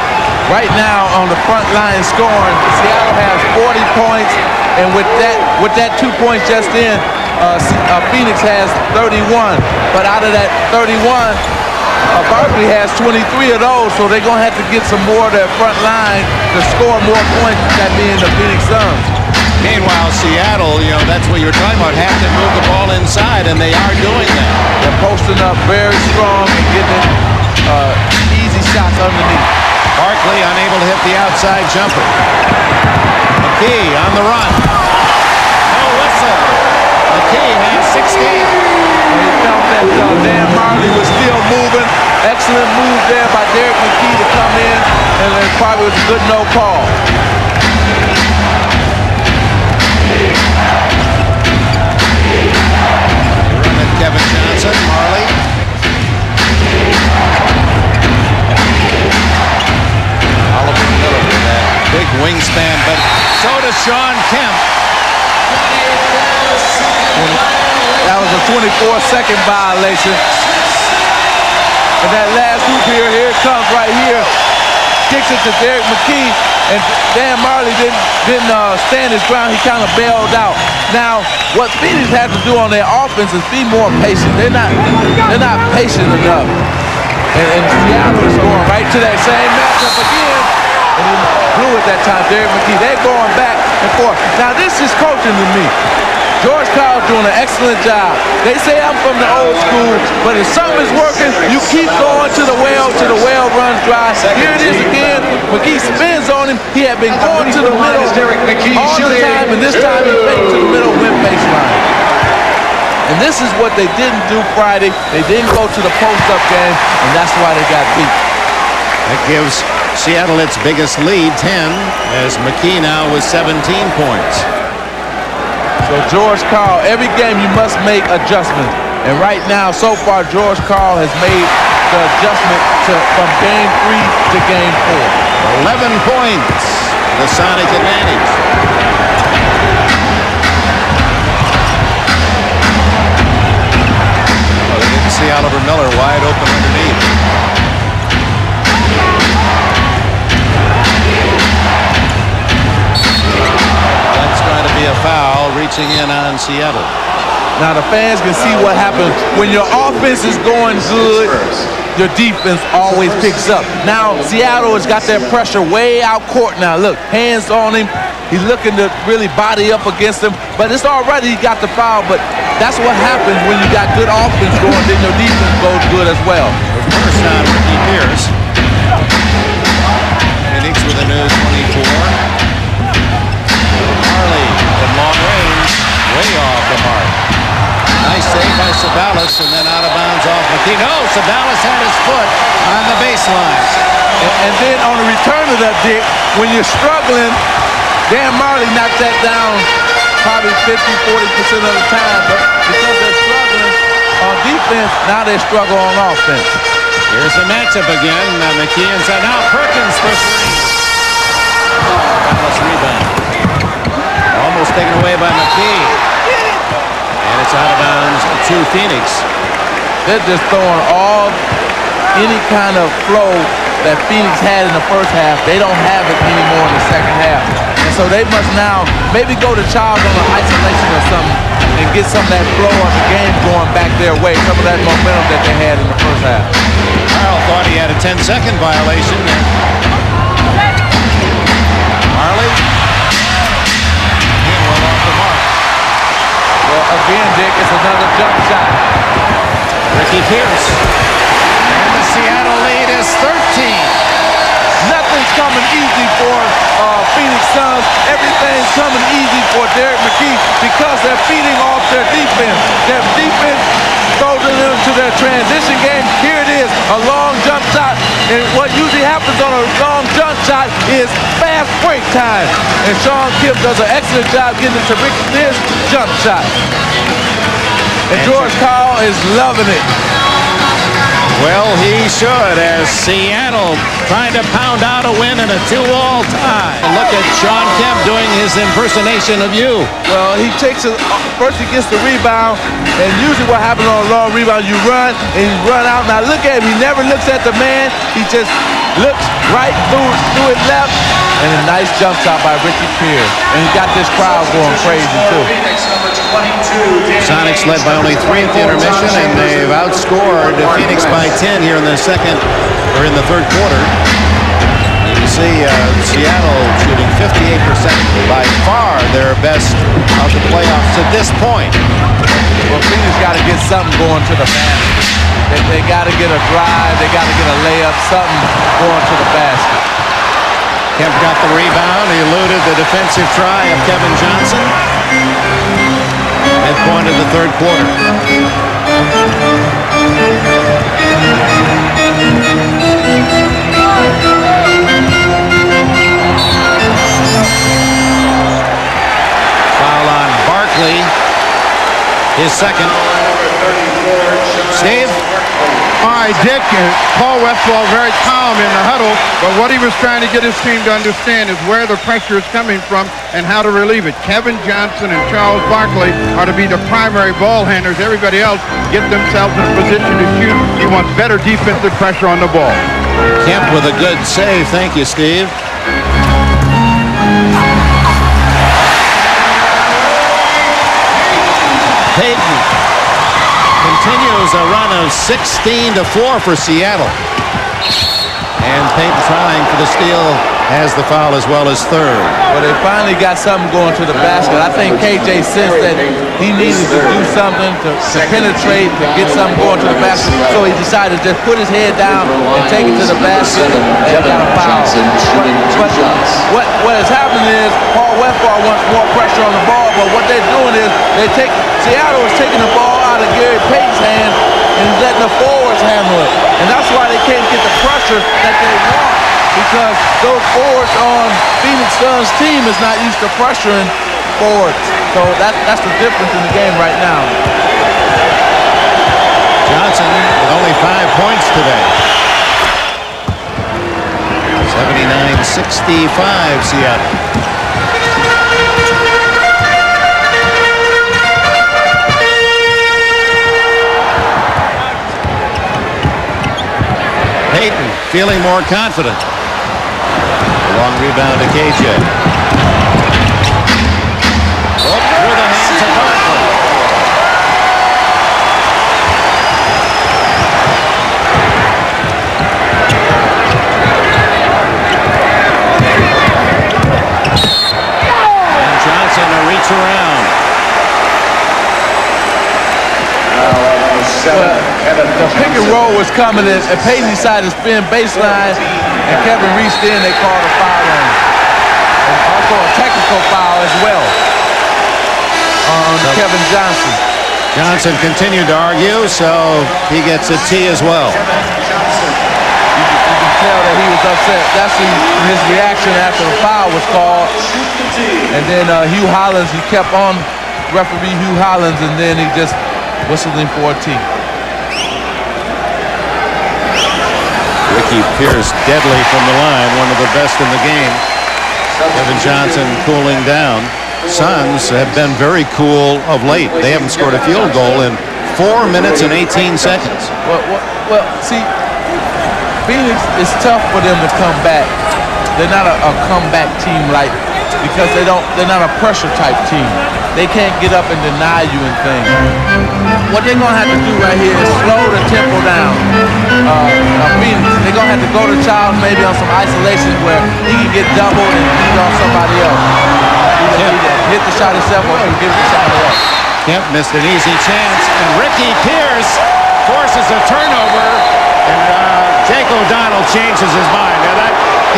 right now on the front line scoring, Seattle has 40 points, and with that 2 points just in, Phoenix has 31. But out of that 31, Barkley has 23 of those, so they're going to have to get some more of their front line to score more points, that being the Phoenix Suns. Meanwhile, Seattle, that's what you're talking about, have to move the ball inside, and they are doing that. They're posting up very strong and getting easy shots underneath. Barkley unable to hit the outside jumper. McKee on the run. No whistle. McKee has 16. He felt that Dan Marley was still moving. Excellent move there by Derek McKee to come in, and it probably was a good no call. Run at Kevin Johnson. Marley. Oliver Miller with that big wingspan, but so does Sean Kemp. That was a 24-second violation. And that last hoop here it comes right here. Kicks it to Derek McKee, and Dan Marley didn't stand his ground. He kind of bailed out. Now, what Phoenix has to do on their offense is be more patient. They're not patient enough. And Seattle is going right to that same matchup again. And he blew it that time, Derek McKee. They're going back and forth. Now, this is coaching to me. George Karl's doing an excellent job. They say I'm from the old school, but if something is working, you keep going to the well runs dry. Here it is again. McKee spins on him. He had been going to the middle all the time, and this time he faked to the middle, went baseline. And this is what they didn't do Friday. They didn't go to the post-up game, and that's why they got beat. That gives Seattle its biggest lead, 10, as McKee now with 17 points. So George Karl, every game you must make adjustments. And right now, so far, George Karl has made the adjustment from game 3 to game 4. 11 points, the Sonic advantage. Well, they didn't see Oliver Miller wide open underneath. That's going to be a foul, reaching in on Seattle. Now the fans can see what happens when your offense is going good. Your defense always picks up. Now Seattle has got their pressure way out court now. Look, hands on him. He's looking to really body up against him, but it's already he got the foul. But that's what happens when you got good offense going. Then your defense goes good as well. First on Ricky Pierce. Phoenix with a new 24. Marley from long range, way off the mark. Nice save by Sabalas, and then out of bounds off McKee. No, Sabalas had his foot on the baseline. And then on the return of that, Dick, when you're struggling, Dan Marley knocked that down probably 50-40% of the time. But because they're struggling on defense, now they struggle on offense. Here's the matchup again. McKee inside. Now Perkins for three. Sabalas rebound. Almost taken away by McKee. And it's out of bounds to Phoenix. They're just throwing any kind of flow that Phoenix had in the first half. They don't have it anymore in the second half. And so they must now maybe go to Charles on an isolation or something and get some of that flow of the game going back their way, some of that momentum that they had in the first half. Karl thought he had a 10-second violation. Marley. Again, well off the mark. Well, again, Dick, it's another jump shot. Ricky Pierce. And the Seattle lead is 13. nothing's coming easy for Phoenix Suns. Everything's coming easy for Derek McKee because they're feeding off their defense. Their defense throws them into their transition game. Here it is, a long jump shot. And what usually happens on a long jump shot is fast break time. And Sean Kemp does an excellent job getting it to Ricky Pierce jump shot. And George Karl is loving it. Well, he should, as Seattle trying to pound out a win in a 2-all tie. Look at Sean Kemp doing his impersonation of you. Well, he takes it, first he gets the rebound, and usually what happens on a long rebound, you run, and you run out. Now look at him, he never looks at the man, he just looks right through his left, and a nice jump shot by Ricky Pierce. And he got this crowd going crazy, too. Sonics led by only 3 at the intermission, and they've outscored Phoenix by 10 here in the third quarter. You see Seattle shooting 58%, by far their best of the playoffs at this point. Well, Phoenix got to get something going to the basket. They got to get a drive, they got to get a layup, something going to the basket. Kemp got the rebound. He eluded the defensive try of Kevin Johnson. Midpoint of the third quarter. Foul on Barkley. His second. Steve? All right, Dick, Paul Westphal very calm in the huddle, but what he was trying to get his team to understand is where the pressure is coming from and how to relieve it. Kevin Johnson and Charles Barkley are to be the primary ball handlers. Everybody else get themselves in a position to shoot. He wants better defensive pressure on the ball. Kemp with a good save. Thank you, Steve. Payton continues a run of 16-4 for Seattle. And Payton trying for the steal has the foul as well as third. Well, they finally got something going to the basket. I think KJ sensed that he needed to do something to penetrate, to get something going to the basket. So he decided to just put his head down and take it to the basket and got a foul. But what has happened is Paul Westphal wants more pressure on the ball, but what they're doing is Seattle is taking the ball out of Gary Payton's hand and letting the forwards handle it. And that's why they can't get the pressure that they want, because those forwards on Phoenix Suns team is not used to pressuring forwards. So that's the difference in the game right now. Johnson with only 5 points today. 79-65 Seattle. Payton feeling more confident. A long rebound to KJ. Through the hands of Barkley. And Johnson a reach around. The pick and roll was coming in, and Payton decided to spin baseline, and Kevin reached in, they called a foul on him. And also a technical foul as well on Kevin Johnson. Johnson continued to argue, so he gets a T as well. You can tell that he was upset. That's his reaction after the foul was called. And then Hugh Hollins, he kept on referee Hugh Hollins, and then he just whistling for a T. Ricky Pierce deadly from the line, one of the best in the game. Kevin Johnson cooling down. Suns have been very cool of late. They haven't scored a field goal in 4 minutes and 18 seconds. Well, see, Phoenix is tough for them to come back. They're not a comeback team because they're not a pressure type team. They can't get up and deny you and things. What they're gonna have to do right here is slow the tempo down. Phoenix, they're gonna have to go to Child maybe on some isolation where he can get doubled and beat on somebody else. Hit the shot himself or give it to somebody else. Kemp missed an easy chance, and Ricky Pierce forces a turnover And Jake O'Donnell changes his mind. Now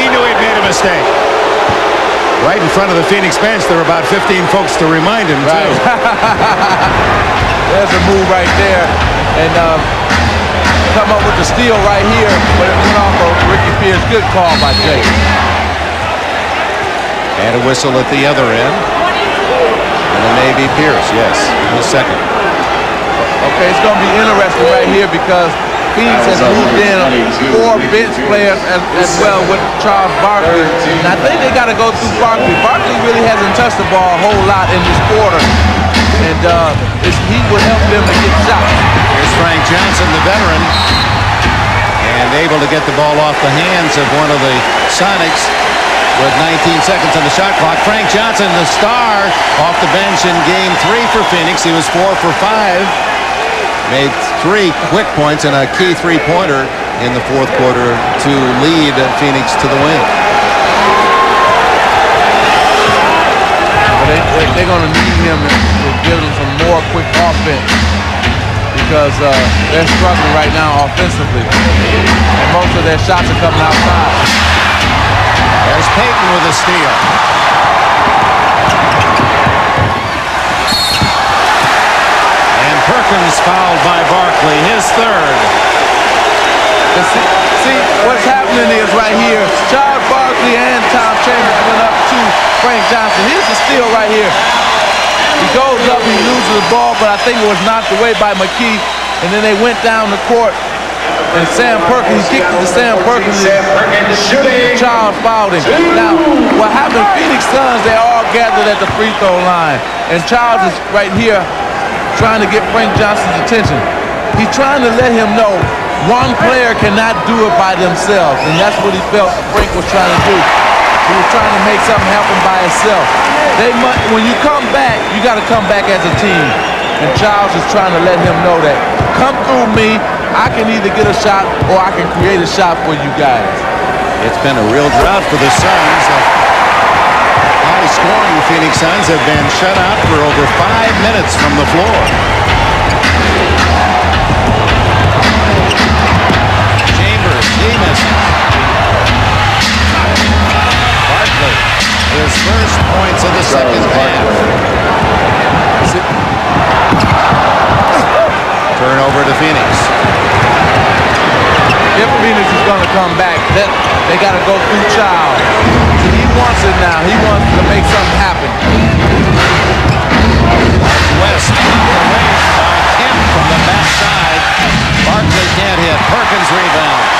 he knew he'd made a mistake. Right in front of the Phoenix bench, there were about 15 folks to remind him, too. There's a move right there. And come up with the steal right here, but it went off of Ricky Pierce. Good call by Jake. And a whistle at the other end. And it may be Pierce, yes, the second. Okay, it's going to be interesting right here because Phoenix has moved in 4 bench players as well with Charles Barkley. And I think they got to go through Barkley. Barkley really hasn't touched the ball a whole lot in this quarter. And he would help them to get shots. Here's Frank Johnson, the veteran, and able to get the ball off the hands of one of the Sonics with 19 seconds on the shot clock. Frank Johnson, the star, off the bench in Game 3 for Phoenix. He was 4 for 5. Made 3 quick points and a key 3-pointer in the fourth quarter to lead Phoenix to the win. They're going to need him to give them some more quick offense because they're struggling right now offensively. And most of their shots are coming outside. There's Payton with a steal. And Perkins fouled by Barkley, his third. See, what's happening is right here, Charles Barkley and Tom Chambers went up to Frank Johnson. Here's the steal right here. He goes up, he loses the ball, but I think it was knocked away by McKee. And then they went down the court. And Sam Perkins, he kicked it to Sam Perkins. Charles fouled him. Now, what happened, Phoenix Suns, they all gathered at the free throw line. And Charles is right here trying to get Frank Johnson's attention. He's trying to let him know one player cannot do it by themselves. And that's what he felt Frank was trying to do. He was trying to make something happen by himself. When you come back, you got to come back as a team. And Charles is trying to let him know that, come through me, I can either get a shot or I can create a shot for you guys. It's been a real drought for the Suns. High-scoring Phoenix Suns have been shut out for over 5 minutes from the floor. Chambers, he misses. Barkley, his first points of the second half. Turnover to Phoenix. If Phoenix is going to come back, they got to go through Child. He wants it now. He wants to make something happen. West away by Kemp from the backside. Barkley can't hit. Perkins rebounds.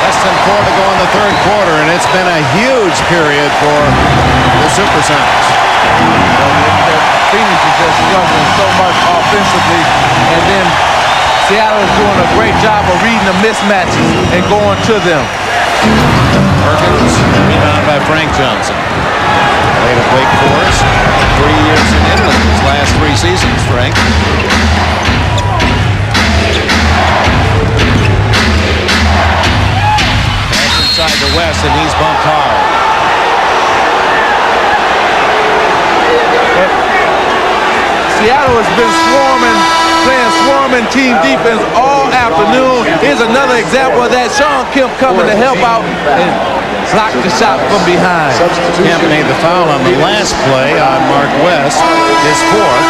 Less than 4 to go in the third quarter, and it's been a huge period for the SuperSonics. Phoenix is just struggling so much offensively, and then Seattle is doing a great job of reading the mismatches and going to them. Perkins, rebound by Frank Johnson. Played at Wake Forest, 3 years in Italy, his last 3 seasons, Frank. Back inside to West, and he's bumped hard. Seattle has been playing swarming team defense all afternoon. Here's another example of that. Sean Kemp coming to help out and block the shot from behind. Kemp made the foul on the last play on Mark West, his 4th.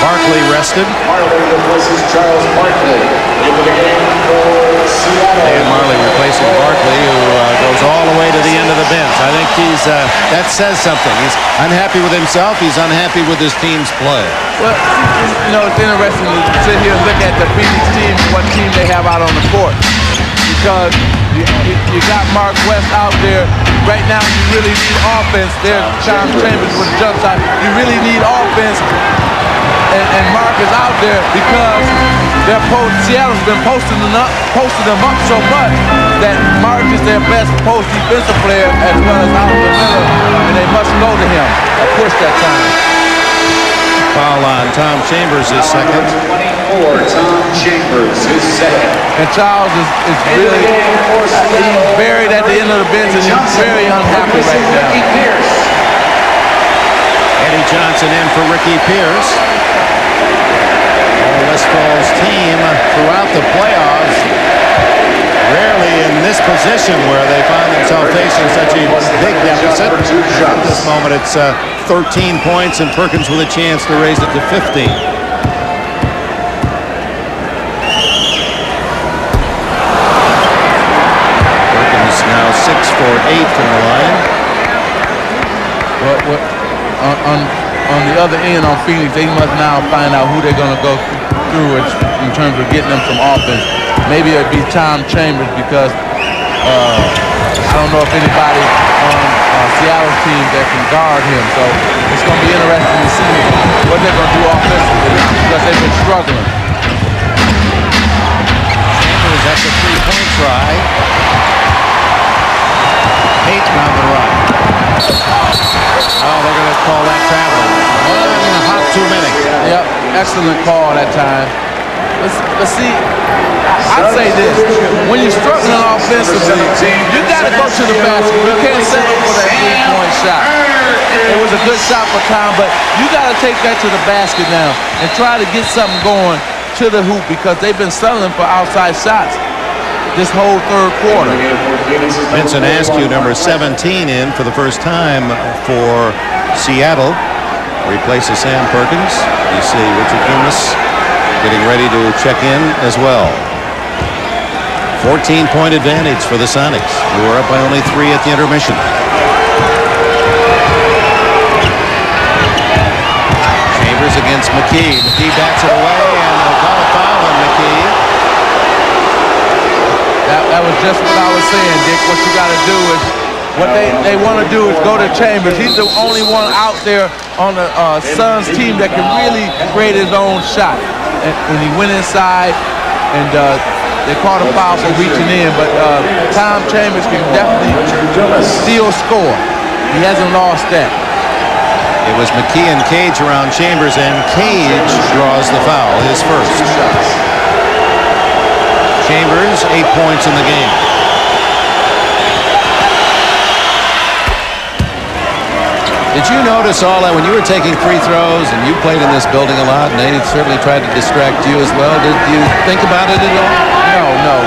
Barkley rested. Marley replaces Charles Barkley into the game for Seattle. Dan Marley replacing Barkley, who goes all the way to the end of the bench. I think that says something. He's unhappy with himself. He's unhappy with his team's play. Well, you know, it's interesting to sit here and look at the Phoenix team and what team they have out on the court. Because you got Mark West out there. Right now, you really need offense. There's Tom Chambers with a jump shot. You really need offense. And Mark is out there because Seattle's been posting them up so much that Mark is their best post defensive player as well as out of the middle, and they must go to him a push that time. Foul on Tom Chambers is second. 24, Tom Chambers is second. And Charles is really he's buried at the end of the bench, and he's very unhappy right now. Eddie Johnson in for Ricky Pierce. Westfall's team throughout the playoffs this position where they found themselves facing such a big deficit. At this moment, it's 13 points, and Perkins with a chance to raise it to 15. Perkins now 6 for 8 from the line. On the other end, on Phoenix, they must now find out who they're going to go through in terms of getting them some offense. Maybe it'd be Tom Chambers because I don't know if anybody on Seattle's team that can guard him. So it's going to be interesting to see what they're going to do offensively because they've been struggling. Chambers at the three-point try. Payton on the run. Oh, they're going to call that traveling. 1 hot 2 minutes. Yep, excellent call that time. Let's see. I'd say this: when you're struggling offensively, you got to go to the basket. You can't settle for that three-point shot. It was a good shot for Tom, but you got to take that to the basket now and try to get something going to the hoop because they've been settling for outside shots this whole third quarter. Vincent Askew, number 17, in for the first time for Seattle. Replaces Sam Perkins. You see Richard Dumas getting ready to check in as well. 14-point advantage for the Sonics, who are up by only 3 at the intermission. Chambers against McKee. McKee bats it away, and they'll call a foul on McKee. That was just what I was saying, Dick. What you got to do is, what they want to do is go to Chambers. He's the only one out there on the Suns team that can really create his own shot. And when he went inside, and they called a foul for reaching in, but Tom Chambers can definitely still score. He hasn't lost that. It was McKee and Cage around Chambers, and Cage draws the foul, his first. Chambers, 8 points in the game. Did you notice all that when you were taking free throws, and you played in this building a lot, and they certainly tried to distract you as well? Did you think about it at all? No.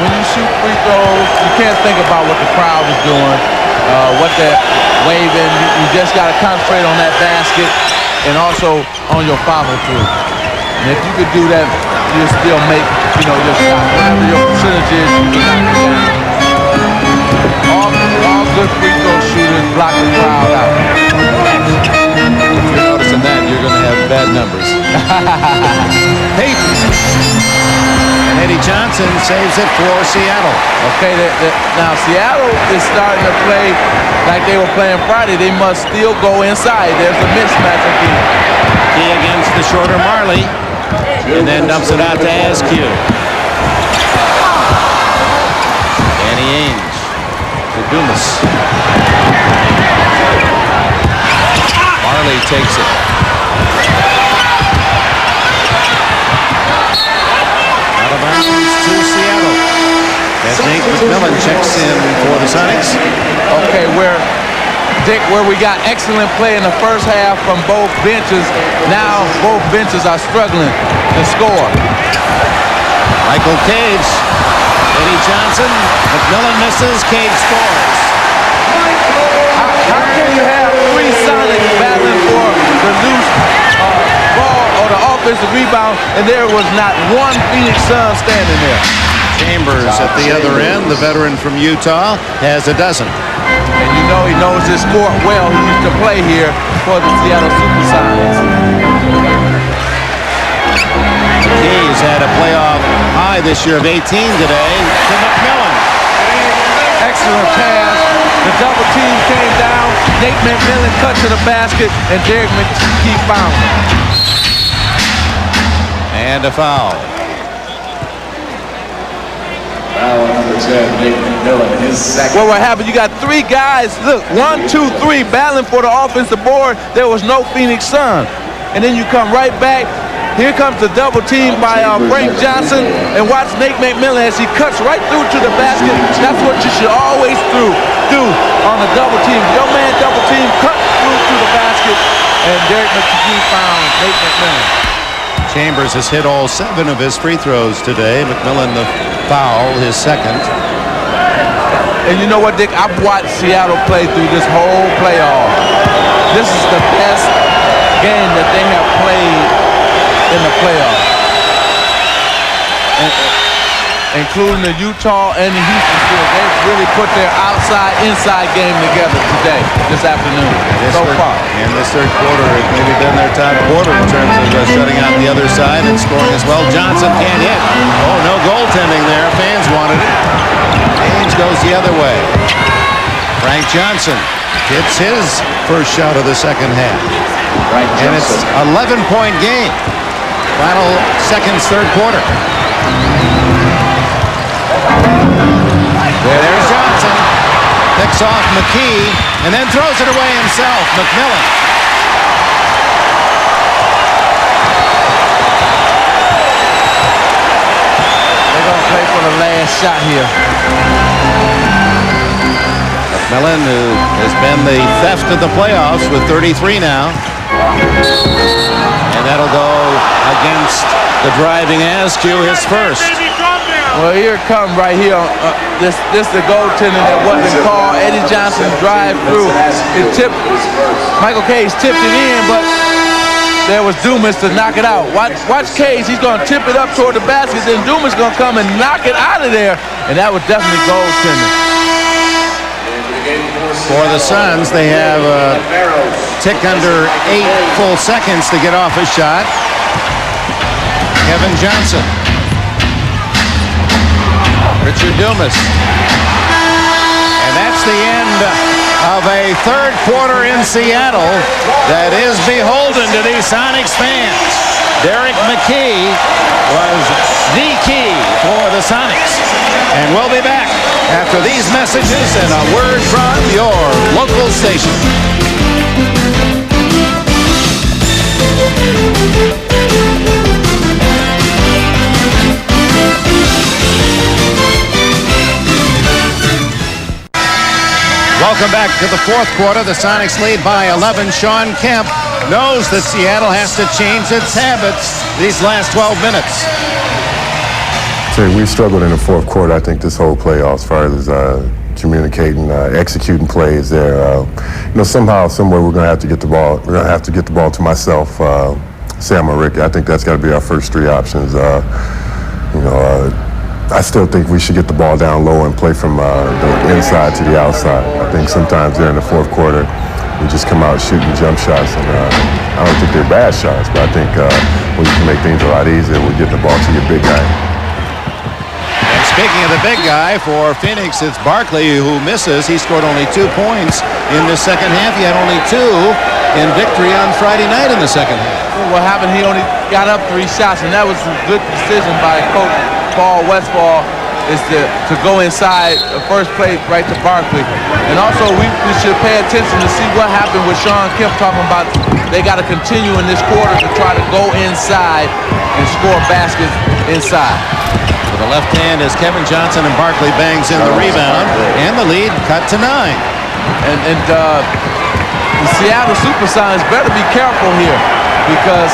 When you shoot free throws, you can't think about what the crowd is doing, what they're waving. You just got to concentrate on that basket and also on your follow-through. And if you could do that, you'll still make, your shot. Whatever your percentage is, you can knock it down. All good free throw shooters block the crowd out. If you're noticing that, you're going to have bad numbers. Payton. And Eddie Johnson saves it for Seattle. Okay, now Seattle is starting to play like they were playing Friday. They must still go inside. There's a mismatch again. He against the shorter Marley. And then dumps it out to Askew. Danny Ainge to Dumas. Marley takes it. Out of bounds to Seattle. As Nate McMillan checks in for the Sonics. Okay, Dick, where we got excellent play in the first half from both benches. Now both benches are struggling to score. Michael Cage. Eddie Johnson. McMillan misses. Cage scores. How can you have 3 Sonics battling for the loose ball or the offensive rebound, and there was not one Phoenix Sun standing there? Chambers at the other end, the veteran from Utah, has a dozen. And he knows his court well. He used to play here for the Seattle SuperSonics. He's had a playoff high this year of 18 today to McMillan. Excellent pass. The double team came down. Nate McMillan cut to the basket, and Derek McKee found him. And a foul. Foul number 10, Nate McMillan, his second. Well, what happened? You got 3 guys. Look, 1, 2, 3 battling for the offensive board. There was no Phoenix Sun. And then you come right back. Here comes the double team by Frank Johnson, and watch Nate McMillan as he cuts right through to the basket. That's what you should always do on a double team. Your man double team, cut through to the basket, and Derek McKee found Nate McMillan. Chambers has hit all 7 of his free throws today. McMillan the foul, his second. And you know what, Dick? I've watched Seattle play through this whole playoff. This is the best game that they have played in the playoffs. Including the Utah and the Houston series. They've really put their outside-inside game together today, this afternoon, so far. And this third quarter has maybe been their top quarter in terms of shutting out the other side and scoring as well. Johnson can't hit. Oh, no goaltending there. Fans wanted it. Haynes goes the other way. Frank Johnson hits his first shot of the second half. And it's an 11-point game. Final seconds, third quarter. There's Johnson. Picks off McKee and then throws it away himself. McMillan. They're going to play for the last shot here. McMillan, who has been the theft of the playoffs with 33 now. And that'll go against the driving Askew, his first. Well, here it comes right here. This the goaltending that wasn't called. Eddie Johnson drive through. It tipped. Michael Cage tipped it in, but there was Dumas to knock it out. Watch Cage. He's going to tip it up toward the basket. Then Dumas going to come and knock it out of there. And that was definitely goaltending. For the Suns, they have a tick under 8 full seconds to get off a shot. Kevin Johnson. Richard Dumas. And that's the end of a third quarter in Seattle that is beholden to these Sonics fans. Derek McKee was the key for the Sonics. And we'll be back after these messages and a word from your local station. Welcome back to the fourth quarter. The Sonics lead by 11. Sean Kemp knows that Seattle has to change its habits these last 12 minutes. We struggled in the fourth quarter, I think, this whole playoff as far as communicating, executing plays there. Somehow, somewhere we're going to have to get the ball. We're going to have to get the ball to myself, Sam or Ricky. I think that's got to be our first three options. I still think we should get the ball down low and play from the inside to the outside. I think sometimes there in the fourth quarter, we just come out shooting jump shots, and I don't think they're bad shots, but I think when you can make things a lot easier, we get the ball to your big guy. And speaking of the big guy, for Phoenix, it's Barkley who misses. He scored only 2 points in the second half. He had only 2 in victory on Friday night in the second half. What happened, he only got up 3 shots, and that was a good decision by Coach Paul Westphal, is to go inside the first play right to Barkley. And also we should pay attention to see what happened with Sean Kemp, talking about they got to continue in this quarter to try to go inside and score baskets inside. For the left hand as Kevin Johnson and Barkley bangs in the rebound, and the lead cut to 9. And the Seattle SuperSonics better be careful here, because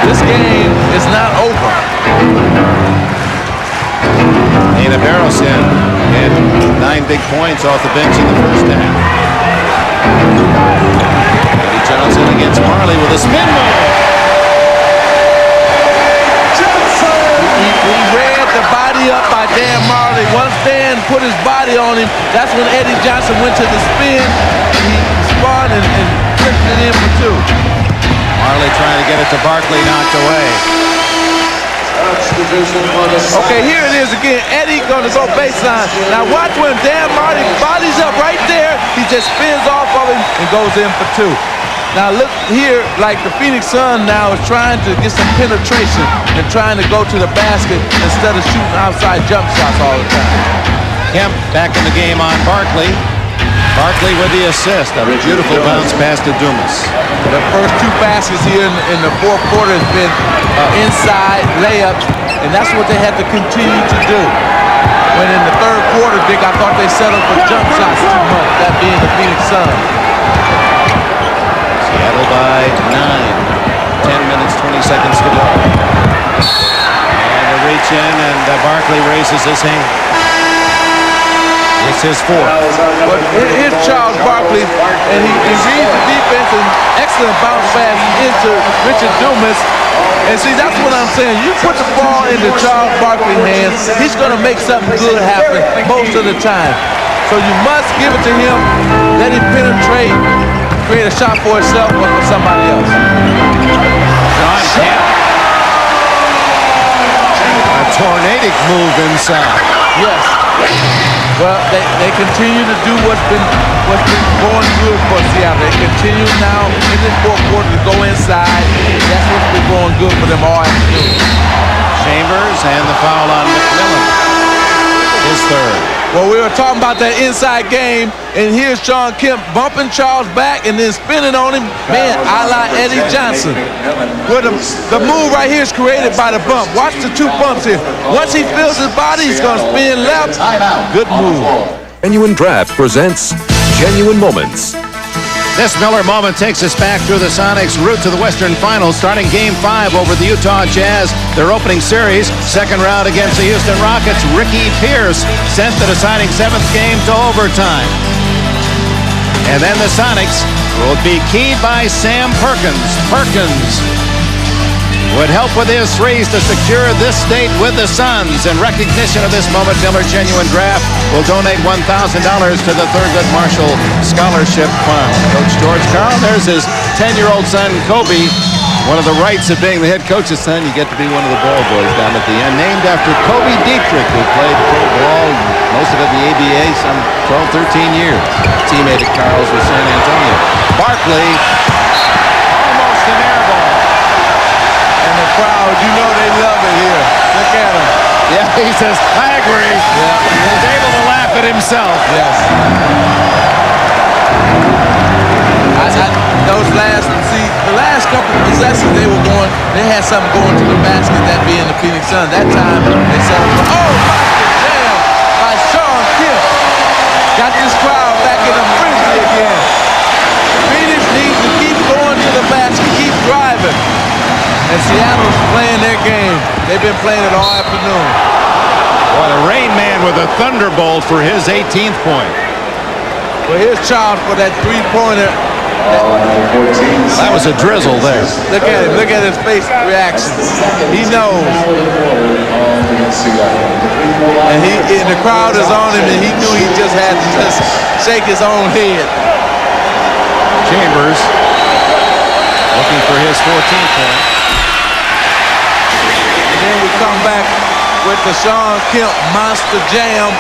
this game is not over. Dana Barrowson had 9 big points off the bench in the first half. Eddie Johnson against Marley with a spin move. He read the body up by Dan Marley. Once Dan put his body on him, that's when Eddie Johnson went to the spin, and he spun and flipped it in for 2. Marley trying to get it to Barkley, knocked away. Okay, here it is again. Eddie gonna go baseline. Now watch when Dan Marley bodies up right there. He just spins off of him and goes in for 2. Now look here, like the Phoenix Sun now is trying to get some penetration and trying to go to the basket instead of shooting outside jump shots all the time. Kemp back in the game on Barkley. Barkley with the assist. A beautiful bounce pass to Dumas. The first 2 baskets here in the fourth quarter has been inside layups, and that's what they had to continue to do. When in the third quarter, Dick, I thought they settled for jump shots too much, that being the Phoenix Suns. Seattle by 9. 10 minutes, 20 seconds to go. And a reach in, and Barkley raises his hand. It's his fourth. But here's Charles Barkley, and he reads the defense and excellent bounce pass into Richard Dumas. And see, that's what I'm saying. You put the ball into Charles Barkley's hands, he's going to make something good happen most of the time. So you must give it to him, let him penetrate, create a shot for himself or for somebody else. John Kemp. A tornadic move inside. Yes. Well, they continue to do what's been going good for Seattle. They continue now in this fourth quarter to go inside. That's what's been going good for them all afternoon. Chambers and the foul on McMillan. His third. Well, we were talking about that inside game, and here's Sean Kemp bumping Charles back and then spinning on him. Man, a la Eddie Johnson. Well, the move right here is created by the bump. Watch the two bumps here. Once he feels his body, he's going to spin left. Good move. Genuine Draft presents Genuine Moments. This Miller moment takes us back through the Sonics' route to the Western Finals, starting Game 5 over the Utah Jazz. Their opening series, second round against the Houston Rockets, Ricky Pierce sent the deciding seventh game to overtime. And then the Sonics will be keyed by Sam Perkins. Perkins would help with his threes to secure this state with the Suns. In recognition of this moment, Miller Genuine Draft will donate $1,000 to the Thurgood Marshall Scholarship Fund. Coach George Karl, there's his 10-year-old son, Kobe. One of the rights of being the head coach's son, you get to be one of the ball boys down at the end. Named after Kobe Dietrich, who played pro ball, most of it in the ABA, some 12, 13 years. Teammate at Carl's with San Antonio. Barkley, almost an air ball. And the crowd, you know they love it here. Look at him. Yeah, he says, I agree. Yeah. He's able to laugh at himself. Yes. The last couple of possessions they had something going to the basket, that being the Phoenix Suns. That time, they set up, jam by Sean Kemp. Got this crowd back in a frenzy again. Phoenix needs to keep going to the basket, keep driving. And Seattle's playing their game. They've been playing it all afternoon. Boy, the Rain Man with a thunderbolt for his 18th point. Well, here's Charles for that three-pointer. That was a drizzle there. Look at him. Look at his face reaction. He knows. And the crowd is on him, and he knew he just had to just shake his own head. Chambers looking for his 14th point. And then we come back with the Sean Kemp Monster Jam.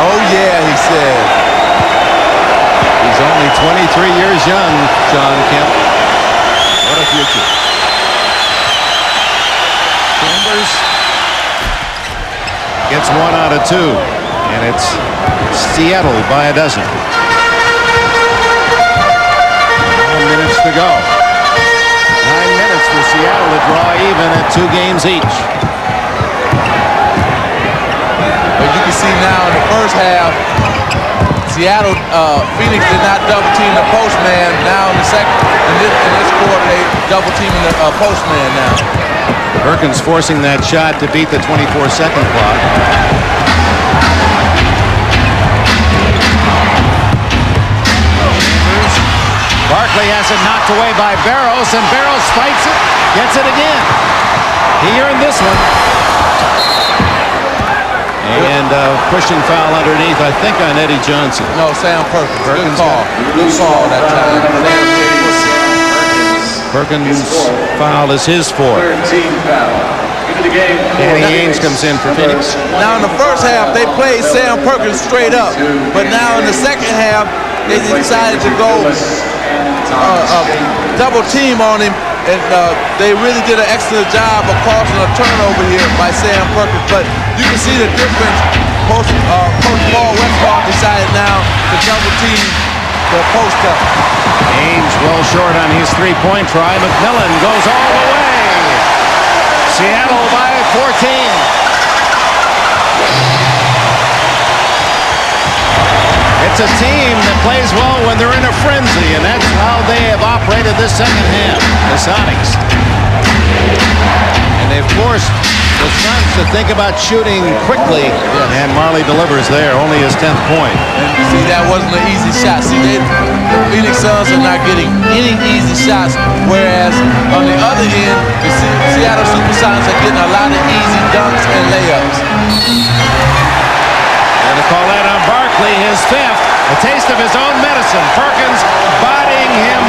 Oh, yeah, he said. He's only 23 years young, Sean Kemp. What a future. Chambers gets 1 out of 2, and it's Seattle by a dozen. 9 minutes to go. 9 minutes for Seattle to draw even at 2 games each. But you can see now in the first half, Seattle, Phoenix did not double team the postman. Now in the second, in this quarter, they double teaming the postman now. Perkins forcing that shot to beat the 24-second clock. Barkley has it knocked away by Barros, and Barros spikes it, gets it again. He earned this one. And pushing foul underneath, I think, on Eddie Johnson. No, Sam Perkins. Good call. Good call that time. Perkins' foul is his fourth. Danny Ainge comes in for Phoenix. Now in the first half, they played Sam Perkins straight up. But now in the second half, they decided to go double team on him. And they really did an excellent job of causing a turnover here by Sam Perkins. But you can see the difference. Coach Paul Westphal decided now to double team the post up. Ainge well short on his three-point try. McMillan goes all the way. Seattle by 14. It's a team that plays well when they're in a frenzy, and that's how they have operated this second half, the Sonics. And they've forced the the Suns to think about shooting quickly, and Marley delivers there, only his 10th point. And see, that wasn't an easy shot. See, the Phoenix Suns are not getting any easy shots, whereas on the other end, the Seattle SuperSonics are getting a lot of easy dunks and layups. And to call that on Barkley, his 5th, a taste of his own medicine. Perkins bodying him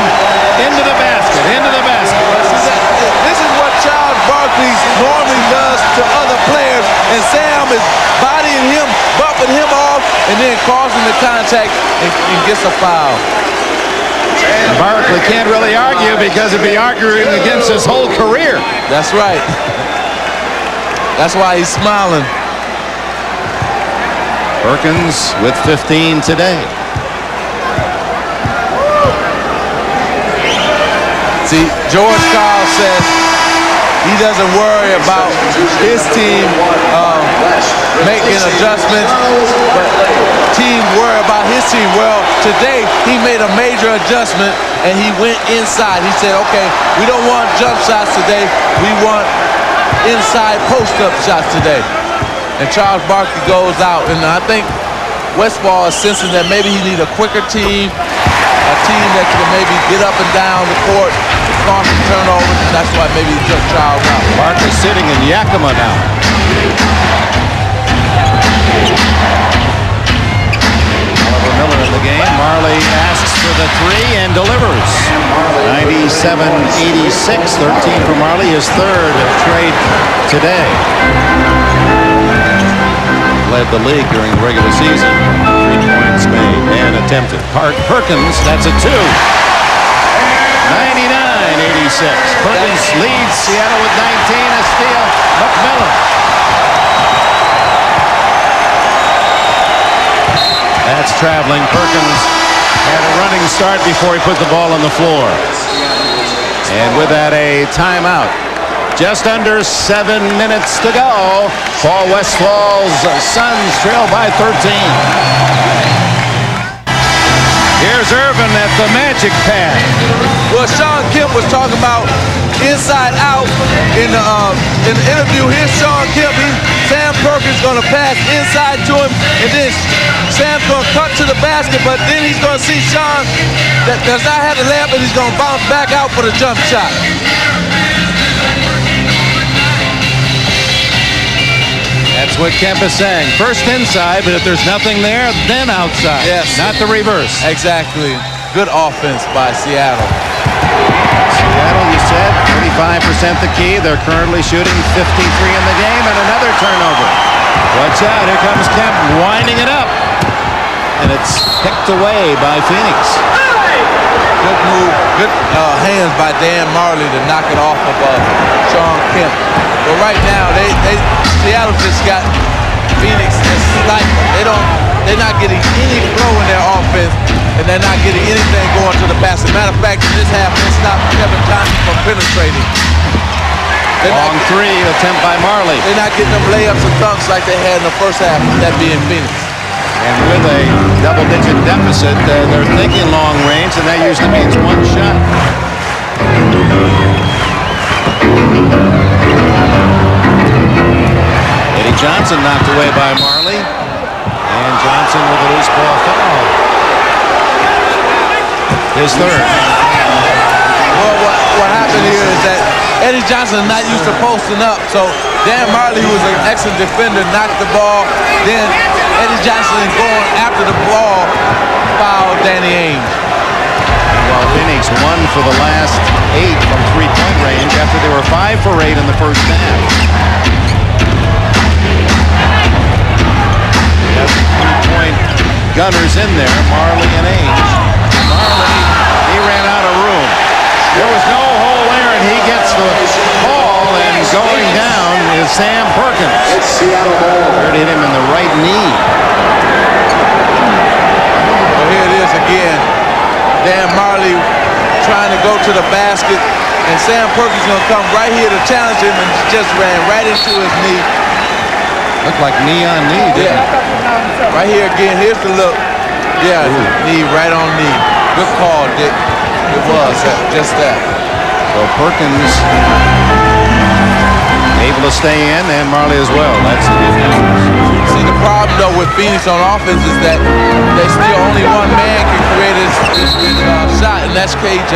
into the basket, This is what Charles Barkley normally does to other players, and Sam is bodying him, bumping him off, and then causing the contact and gets a foul. And Barkley can't really argue because he'd be arguing against his whole career. That's right. That's why he's smiling. Perkins with 15 today. See, George Karl says he doesn't worry about his team making adjustments, but teams worry about his team. Well, today he made a major adjustment and he went inside. He said, okay, we don't want jump shots today. We want inside post-up shots today. And Charles Barkley goes out, and I think Westfall is sensing that maybe he needs a quicker team, a team that can maybe get up and down the court, cause some turnovers, and that's why maybe he took Charles out. Barkley sitting in Yakima now. Oliver Miller in the game. Marley asks for the 3 and delivers. 97-86, 13 for Marley, his 3rd trade today. Led the league during the regular season. 3 points made and attempted. Perkins, that's a 2. 99-86. Perkins leads Seattle with 19. A steal. McMillan. That's traveling. Perkins had a running start before he put the ball on the floor. And with that, a timeout. Just under 7 minutes to go. Paul Westfall's Suns trail by 13. Here's Irvin at the magic pad. Well, Sean Kemp was talking about inside out in the interview. Here's Sean Kemp. Sam Perkins going to pass inside to him, and then Sam's going to cut to the basket, but then he's going to see Sean that does not have the layup, and he's going to bounce back out for the jump shot. That's what Kemp is saying. First inside, but if there's nothing there, then outside. Yes. Not the reverse. Exactly. Good offense by Seattle. Seattle, you said, 35% the key. They're currently shooting 53 in the game, and another turnover. Watch out. Here comes Kemp winding it up. And it's picked away by Phoenix. Good move. Good hands by Dan Marley to knock it off of Sean Kemp. But right now, Seattle just got Phoenix and stifled. They're not getting any flow in their offense, and they're not getting anything going to the basket. Matter of fact, in this half, they stopped Kevin Johnson from penetrating. Long 3 attempt by Marley. They're not getting them layups and dunks like they had in the first half, that being Phoenix. And with a double-digit deficit, they're thinking long range, and that usually means one shot. Eddie Johnson knocked away by Marley. And Johnson with a loose ball foul. His 3rd. Well, what happened here is that Eddie Johnson is not used to posting up, so Dan Marley, who was an excellent defender, knocked the ball. Then Eddie Johnson is going after the ball, fouled Danny Ainge. Well, Phoenix 1 for the last 8 from 3-point range after they were 5 for 8 in the first half. Got 3-point gunners in there, Marley and Ainge. Marley, he ran out of room. There was no hole there, and he gets the ball, and going down is Sam Perkins. Hit him in the right knee. Well, here it is again. Dan Marley trying to go to the basket, and Sam Perkins going to come right here to challenge him, and just ran right into his knee. Looked like knee on knee, didn't it? Right here again. Here's the look. Yeah, knee right on knee. Good call, Dick. It was just that. So Perkins able to stay in, and Marley as well. That's the difference. See, the problem, though, with Phoenix on offense is that they still only one man can create his shot, and that's KJ.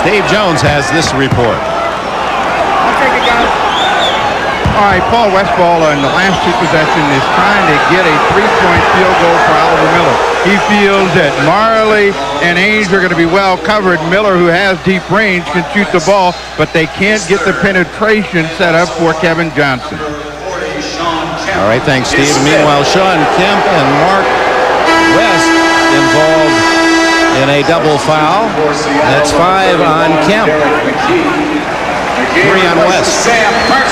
Steve Jones has this report. All right, Paul Westphal in the last two possessions is trying to get a three-point field goal for Oliver Miller. He feels that Marley and Ainge are going to be well covered. Miller, who has deep range, can shoot the ball, but they can't get the penetration set up for Kevin Johnson. All right, thanks, Steve. Meanwhile, Sean Kemp and Mark West involved in a double foul. That's 5 on Kemp. 3 on West. So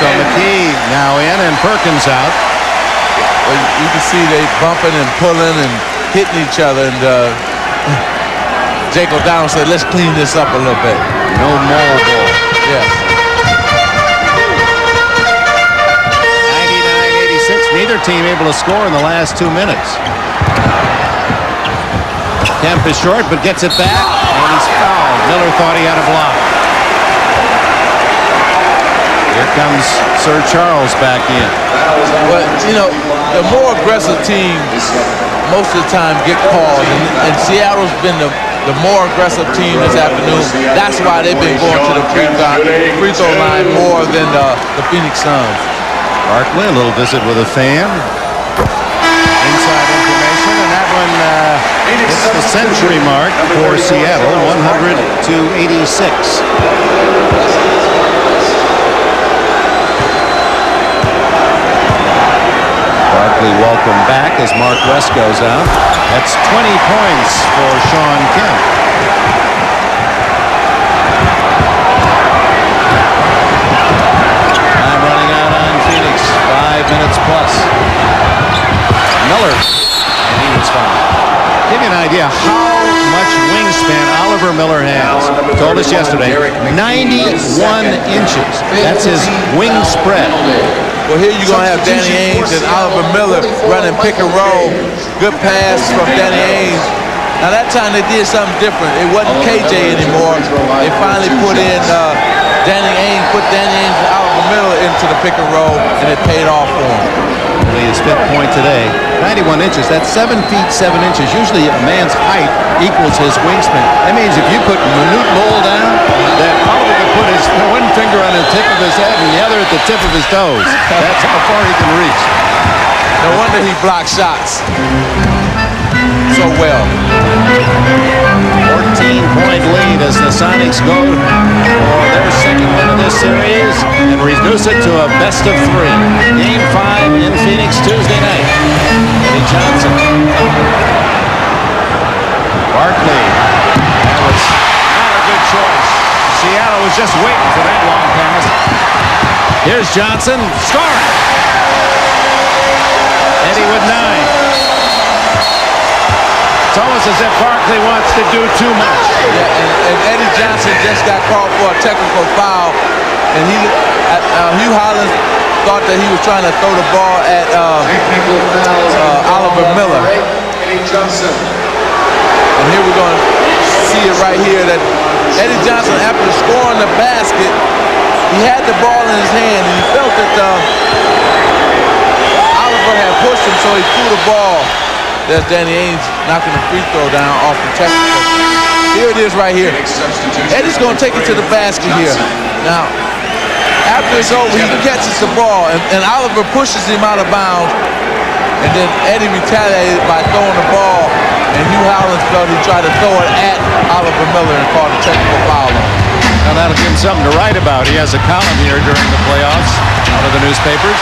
McKee now in and Perkins out. Well, you can see they bumping and pulling and hitting each other. And Jake O'Donnell said, let's clean this up a little bit. No more ball. Yes. 99-86. Neither team able to score in the last 2 minutes. Kemp is short but gets it back. And he's fouled. Miller thought he had a block. Here comes Sir Charles back in. But, you know, the more aggressive teams most of the time get called. And Seattle's been the more aggressive team this afternoon. That's why they've been going to the free throw line more than the Phoenix Suns. Barkley, a little visit with a fan. Inside information, and that one hits the century mark for Seattle, 100-86. Barkley welcome back as Mark West goes out. That's 20 points for Sean Kemp. Time running out on Phoenix. 5 minutes plus. Miller, and he was fouled. Give you an idea how much wingspan Oliver Miller has. Told us yesterday, 91 inches. That's his wing spread. Well, here you're going to have Danny Ainge and Oliver Miller running pick and roll. Good pass from Danny Ainge. Now, that time they did something different. It wasn't KJ anymore. They finally put in Danny Ainge, put Danny Ainge and Oliver Miller into the pick and roll, and it paid off for him. Only his 5th point today. 91 inches. That's 7 feet 7 inches. Usually a man's height equals his wingspan. That means if you put Manute Lowell down, that Oliver could put his one finger on the tip of his head and the other at the tip of his toes. That's how far he can reach. No wonder he blocks shots so well. 14-point lead as the Sonics go for their second win of this series and reduce it to a best of 3. Game 5 in Phoenix Tuesday night. Eddie Johnson. Barkley. That was not a good choice. Seattle was just waiting for that long pass. Here's Johnson scoring. Eddie with 9. It's almost as if Barkley wants to do too much. Yeah, and Eddie Johnson just got called for a technical foul, and Hugh Hollins thought that he was trying to throw the ball at Oliver Miller. And here we're going to see it right here that Eddie Johnson, after scoring the basket, he had the ball in his hand, and he felt that Oliver had pushed him, so he threw the ball. There's Danny Ainge knocking the free throw down off the technical. Here it is right here. Eddie's going to take it to the basket here. Now, after it's over, he catches the ball, and Oliver pushes him out of bounds, and then Eddie retaliated by throwing the ball, and Hugh Hollins felt he tried to throw it at Oliver Miller and called a technical foul on him. Now that'll give him something to write about. He has a column here during the playoffs out of the newspapers.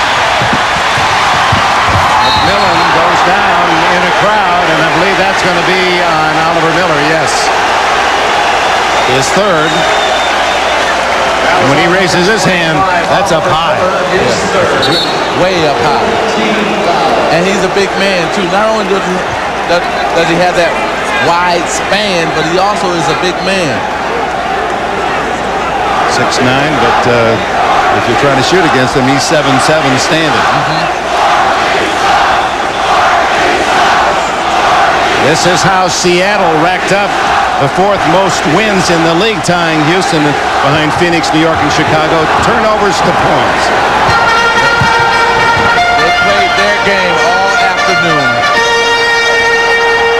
McMillan goes down in a crowd, and I believe that's going to be on Oliver Miller, yes. His 3rd. And when he raises his hand, that's up high. Yeah. Way up high. And he's a big man, too. Not only does he have that wide span, but he also is a big man. 6'9", but if you're trying to shoot against him, he's 7'7" standing. This is how Seattle racked up the fourth most wins in the league, tying Houston behind Phoenix, New York, and Chicago. Turnovers to points. They played their game all afternoon.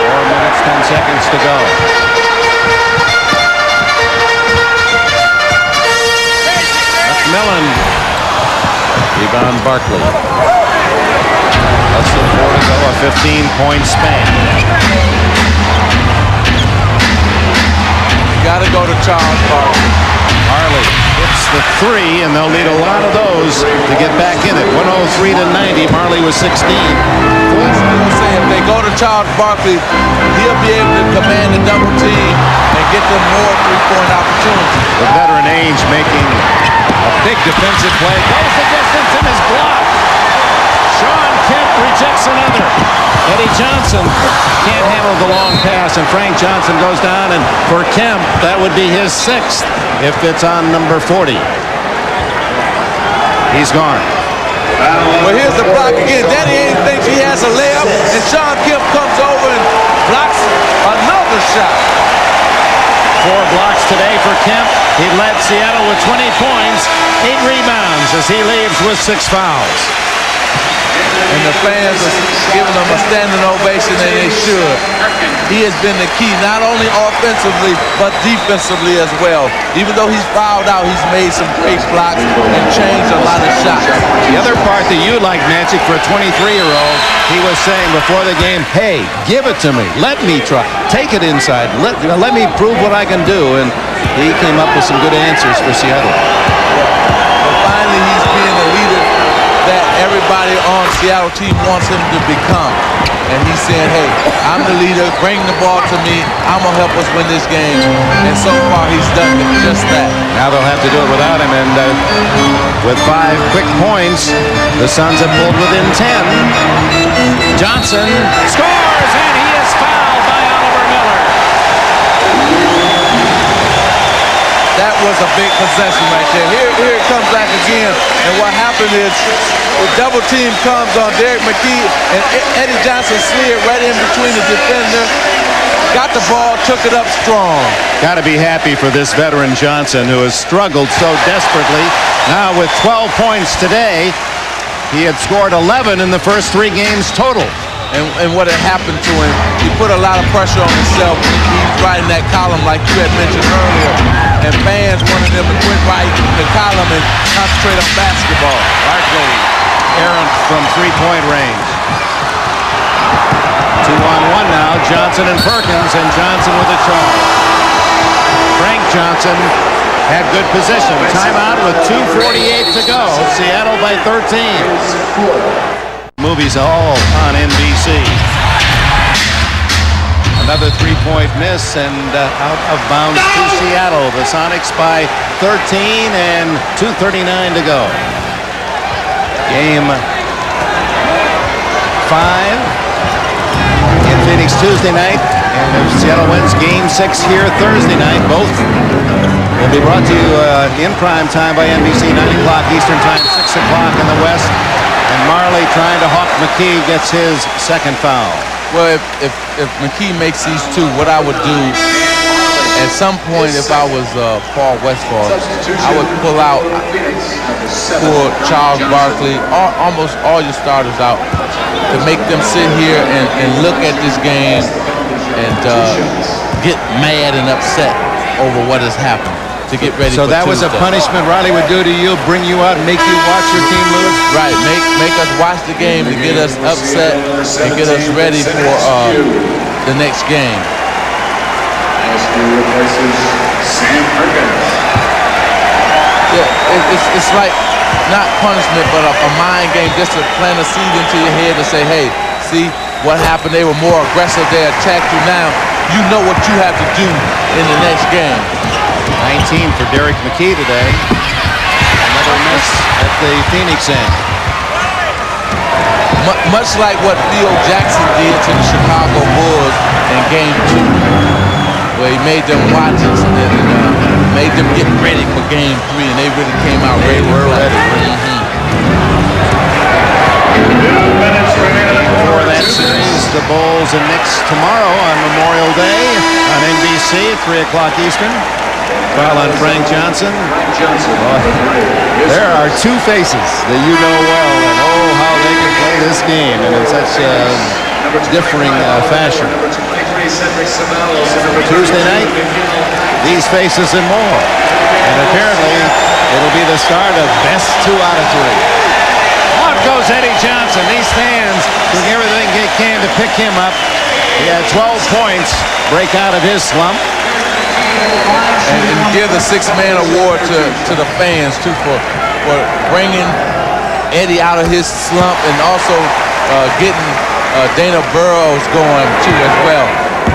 4 minutes, 10 seconds to go. McMillan. Rebound Barkley. Less than 4 to go, a 15-point span. Got to go to Charles Barkley. Marley hits the three, and they'll need a lot of those to get back in it. 103 to 90. Marley was 16. Say if they go to Charles Barkley, he'll be able to command the double team and get them more three-point opportunities. The veteran age making a big defensive play. Goes the distance and is blocked. Sean Kemp rejects another. Eddie Johnson can't handle the long pass, and Frank Johnson goes down, and for Kemp, that would be his sixth if it's on number 40. He's gone. Well, here's the block again. Danny Ainge thinks he has a layup, and Sean Kemp comes over and blocks another shot. 4 blocks today for Kemp. He led Seattle with 20 points, 8 rebounds as he leaves with 6 fouls. And the fans are giving him a standing ovation, and they should. He has been the key, not only offensively, but defensively as well. Even though he's fouled out, he's made some great blocks and changed a lot of shots. The other part that you like, Magic, for a 23-year-old, he was saying before the game, hey, give it to me. Let me try. Take it inside. Let me prove what I can do. And he came up with some good answers for Seattle. But finally, he's being a leader that everybody on Seattle team wants him to become. And he's saying, hey, I'm the leader, bring the ball to me, I'm going to help us win this game. And so far, he's done just that. Now they'll have to do it without him, and with 5 quick points, the Suns have pulled within 10. Johnson scores, and he is fouled by Oliver Miller. That was a big possession right there. Here it comes back again. And what happened is the double team comes on Derek McKee, and Eddie Johnson slid right in between the defender, got the ball, took it up strong. Got to be happy for this veteran Johnson, who has struggled so desperately. Now with 12 points today, he had scored 11 in the first 3 games total. And what had happened to him, he put a lot of pressure on himself. He's riding that column like you had mentioned earlier. And fans wanted him to quit riding the column and concentrate on basketball. Barkley, errant from 3-point range. 2-on-1 now, Johnson and Perkins, and Johnson with a charge. Frank Johnson had good position. Timeout with 2:48 to go. Seattle by 13. Movies all on NBC. Another 3-point miss and out of bounds to Seattle. The Sonics by 13 and 2:39 to go. Game 5 in Phoenix Tuesday night. And if Seattle wins Game 6 here Thursday night, both will be brought to you in prime time by NBC, 9 o'clock Eastern time, 6 o'clock in the West. And Marley trying to hawk McKee gets his second foul. Well, if McKee makes these 2, what I would do at some point, if I was Paul Westphal, I would pull out for Charles Barkley, almost all your starters out, to make them sit here and look at this game and get mad and upset over what has happened. To get ready so for that Tuesday. Was a punishment Riley would do to you, bring you out and make you watch your team lose? Right, make us watch the game to get us upset and get us ready for the next game. Yeah, it's like not punishment, but a mind game, just to plant a seed into your head and say, hey, see what happened? They were more aggressive. They attacked you now. You know what you have to do in the next game. 19 for Derek McKee today. Another miss at the Phoenix end. Much like what Phil Jackson did to the Chicago Bulls in Game 2, where he made them watch it and made them get ready for Game 3, and they really came out ready. Before that that series. The Bulls and Knicks tomorrow on Memorial Day on NBC at 3 o'clock Eastern. Foul on Frank Johnson. There are two faces that you know well, and oh, how they can play this game, and in such differing fashion. Tuesday night, these faces and more. And apparently, it'll be the start of best 2 out of 3. Out goes Eddie Johnson. These fans doing everything they can to pick him up. He had 12 points, break out of his slump. And give the 6-man award to the fans, too, for bringing Eddie out of his slump and also getting Dana Burrows going, too, as well.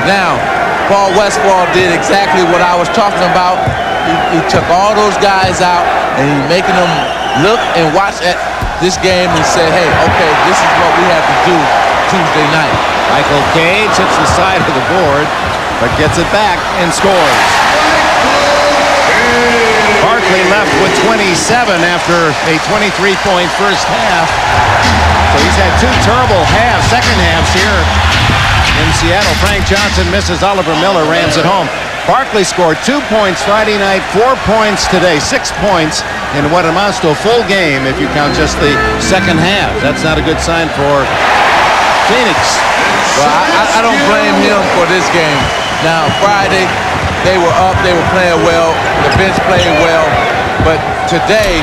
Now, Paul Westphal did exactly what I was talking about. He took all those guys out, and he's making them look and watch at this game and say, hey, okay, this is what we have to do Tuesday night. Michael Cage hits the side of the board, but gets it back and scores. Barkley left with 27 after a 23-point first half. So he's had 2 terrible second halves here in Seattle. Frank Johnson misses. Oliver Miller rams it home. Barkley scored 2 points Friday night, 4 points today, 6 points in what amounts to a full game if you count just the second half. That's not a good sign for Phoenix. Well, I don't blame him for this game. Now, Friday, they were up, they were playing well, the bench played well, but today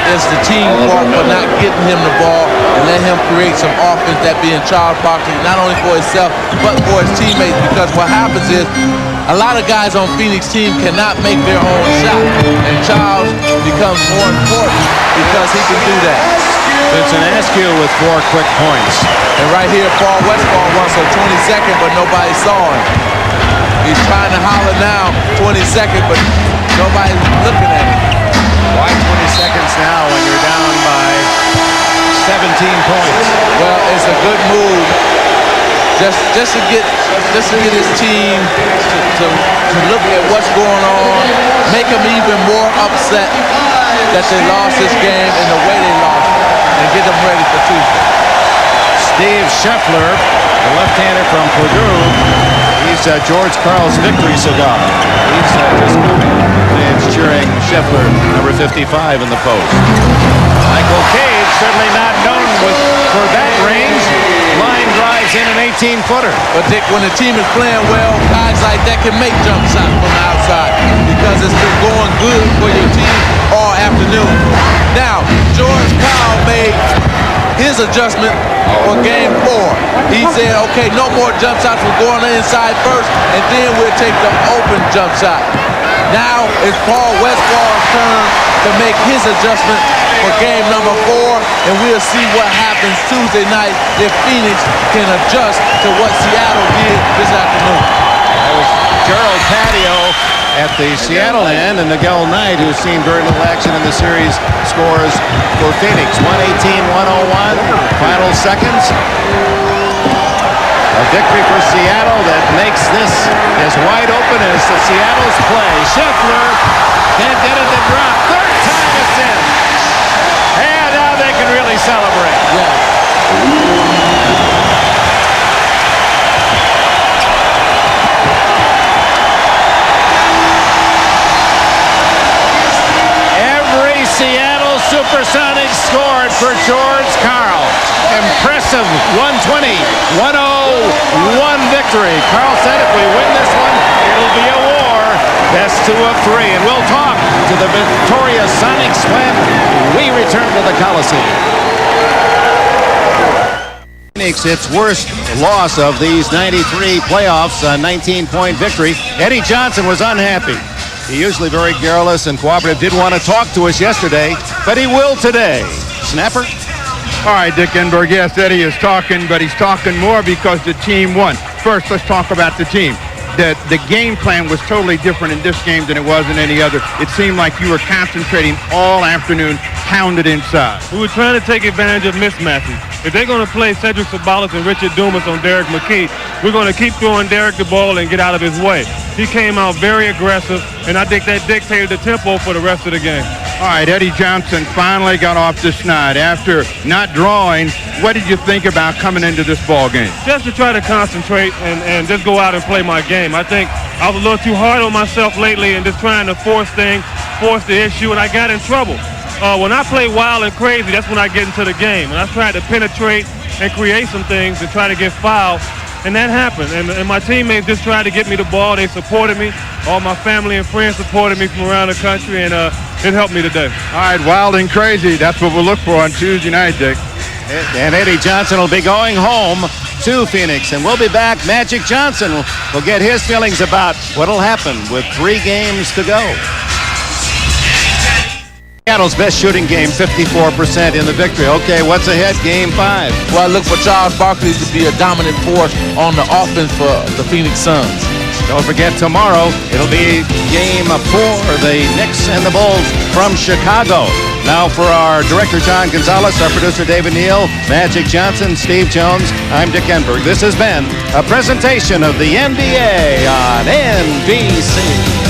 is the team fault for not getting him the ball and let him create some offense, that being Charles Barkley, not only for himself, but for his teammates, because what happens is a lot of guys on Phoenix team cannot make their own shot, and Charles becomes more important because he can do that. Vincent Askew with 4 quick points. And right here, Paul Westphal wants a 22nd, but nobody saw him. He's trying to holler now, 22nd, but nobody's looking at him. Why 20 seconds now when you're down by 17 points? Well, it's a good move just to get his team to look at what's going on, make them even more upset that they lost this game and the way they lost it, and get them ready for Tuesday. Steve Scheffler, the left-hander from Purdue, he's George Karl's victory cigar. He's just fans cheering Scheffler, number 55 in the post. Michael Cage, certainly not known for that range. Line drives in an 18-footer. But Dick, when the team is playing well, guys like that can make jump shots from the outside because it's been going good for your team all afternoon. Now, George Karl made his adjustment for game 4. He said, okay, no more jump shots. We're going inside first, and then we'll take the open jump shot. Now it's Paul Westphal's turn to make his adjustment for game number 4, and we'll see what happens Tuesday night if Phoenix can adjust to what Seattle did this afternoon. That was Gerald Patio at the Seattle end, and Miguel Knight, who's seen very little action in the series, scores for Phoenix. 118-101, final seconds. A victory for Seattle that makes this as wide open as the Seattle's play. Scheffler can't get it to drop. Third time it's in. And now they can really celebrate. Every Seattle SuperSonics scored for George Karl. Impressive 120-101 victory. Karl said if we win this one, it'll be a war. Best 2 of 3. And we'll talk to the victorious Sonics when we return to the Coliseum. Phoenix, its worst loss of these 93 playoffs, a 19-point victory. Eddie Johnson was unhappy. He usually very garrulous and cooperative. Didn't want to talk to us yesterday, but he will today. Snapper? All right, Dick Enberg, yes, Eddie is talking, but he's talking more because the team won. First, let's talk about the team. The game plan was totally different in this game than it was in any other. It seemed like you were concentrating all afternoon, pounded inside. We were trying to take advantage of mismatches. If they're going to play Cedric Sabalas and Richard Dumas on Derek McKee, we're going to keep throwing Derek the ball and get out of his way. He came out very aggressive, and I think that dictated the tempo for the rest of the game. All right, Eddie Johnson finally got off the snide. After not drawing, what did you think about coming into this ball game? Just to try to concentrate and just go out and play my game. I think I was a little too hard on myself lately and just trying to force the issue, and I got in trouble. When I play wild and crazy, that's when I get into the game. And I tried to penetrate and create some things and try to get fouled, and that happened. And my teammates just tried to get me the ball. They supported me. All my family and friends supported me from around the country, and it helped me today. All right, wild and crazy. That's what we'll look for on Tuesday night, Dick. And Eddie Johnson will be going home to Phoenix, and we'll be back. Magic Johnson will get his feelings about what'll happen with 3 games to go. Seattle's best shooting game, 54% in the victory. Okay, what's ahead? Game 5. Well, I look for Charles Barkley to be a dominant force on the offense for the Phoenix Suns. Don't forget, tomorrow it'll be game 4, the Knicks and the Bulls from Chicago. Now for our director, John Gonzalez, our producer, David Neal, Magic Johnson, Steve Jones, I'm Dick Enberg. This has been a presentation of the NBA on NBC.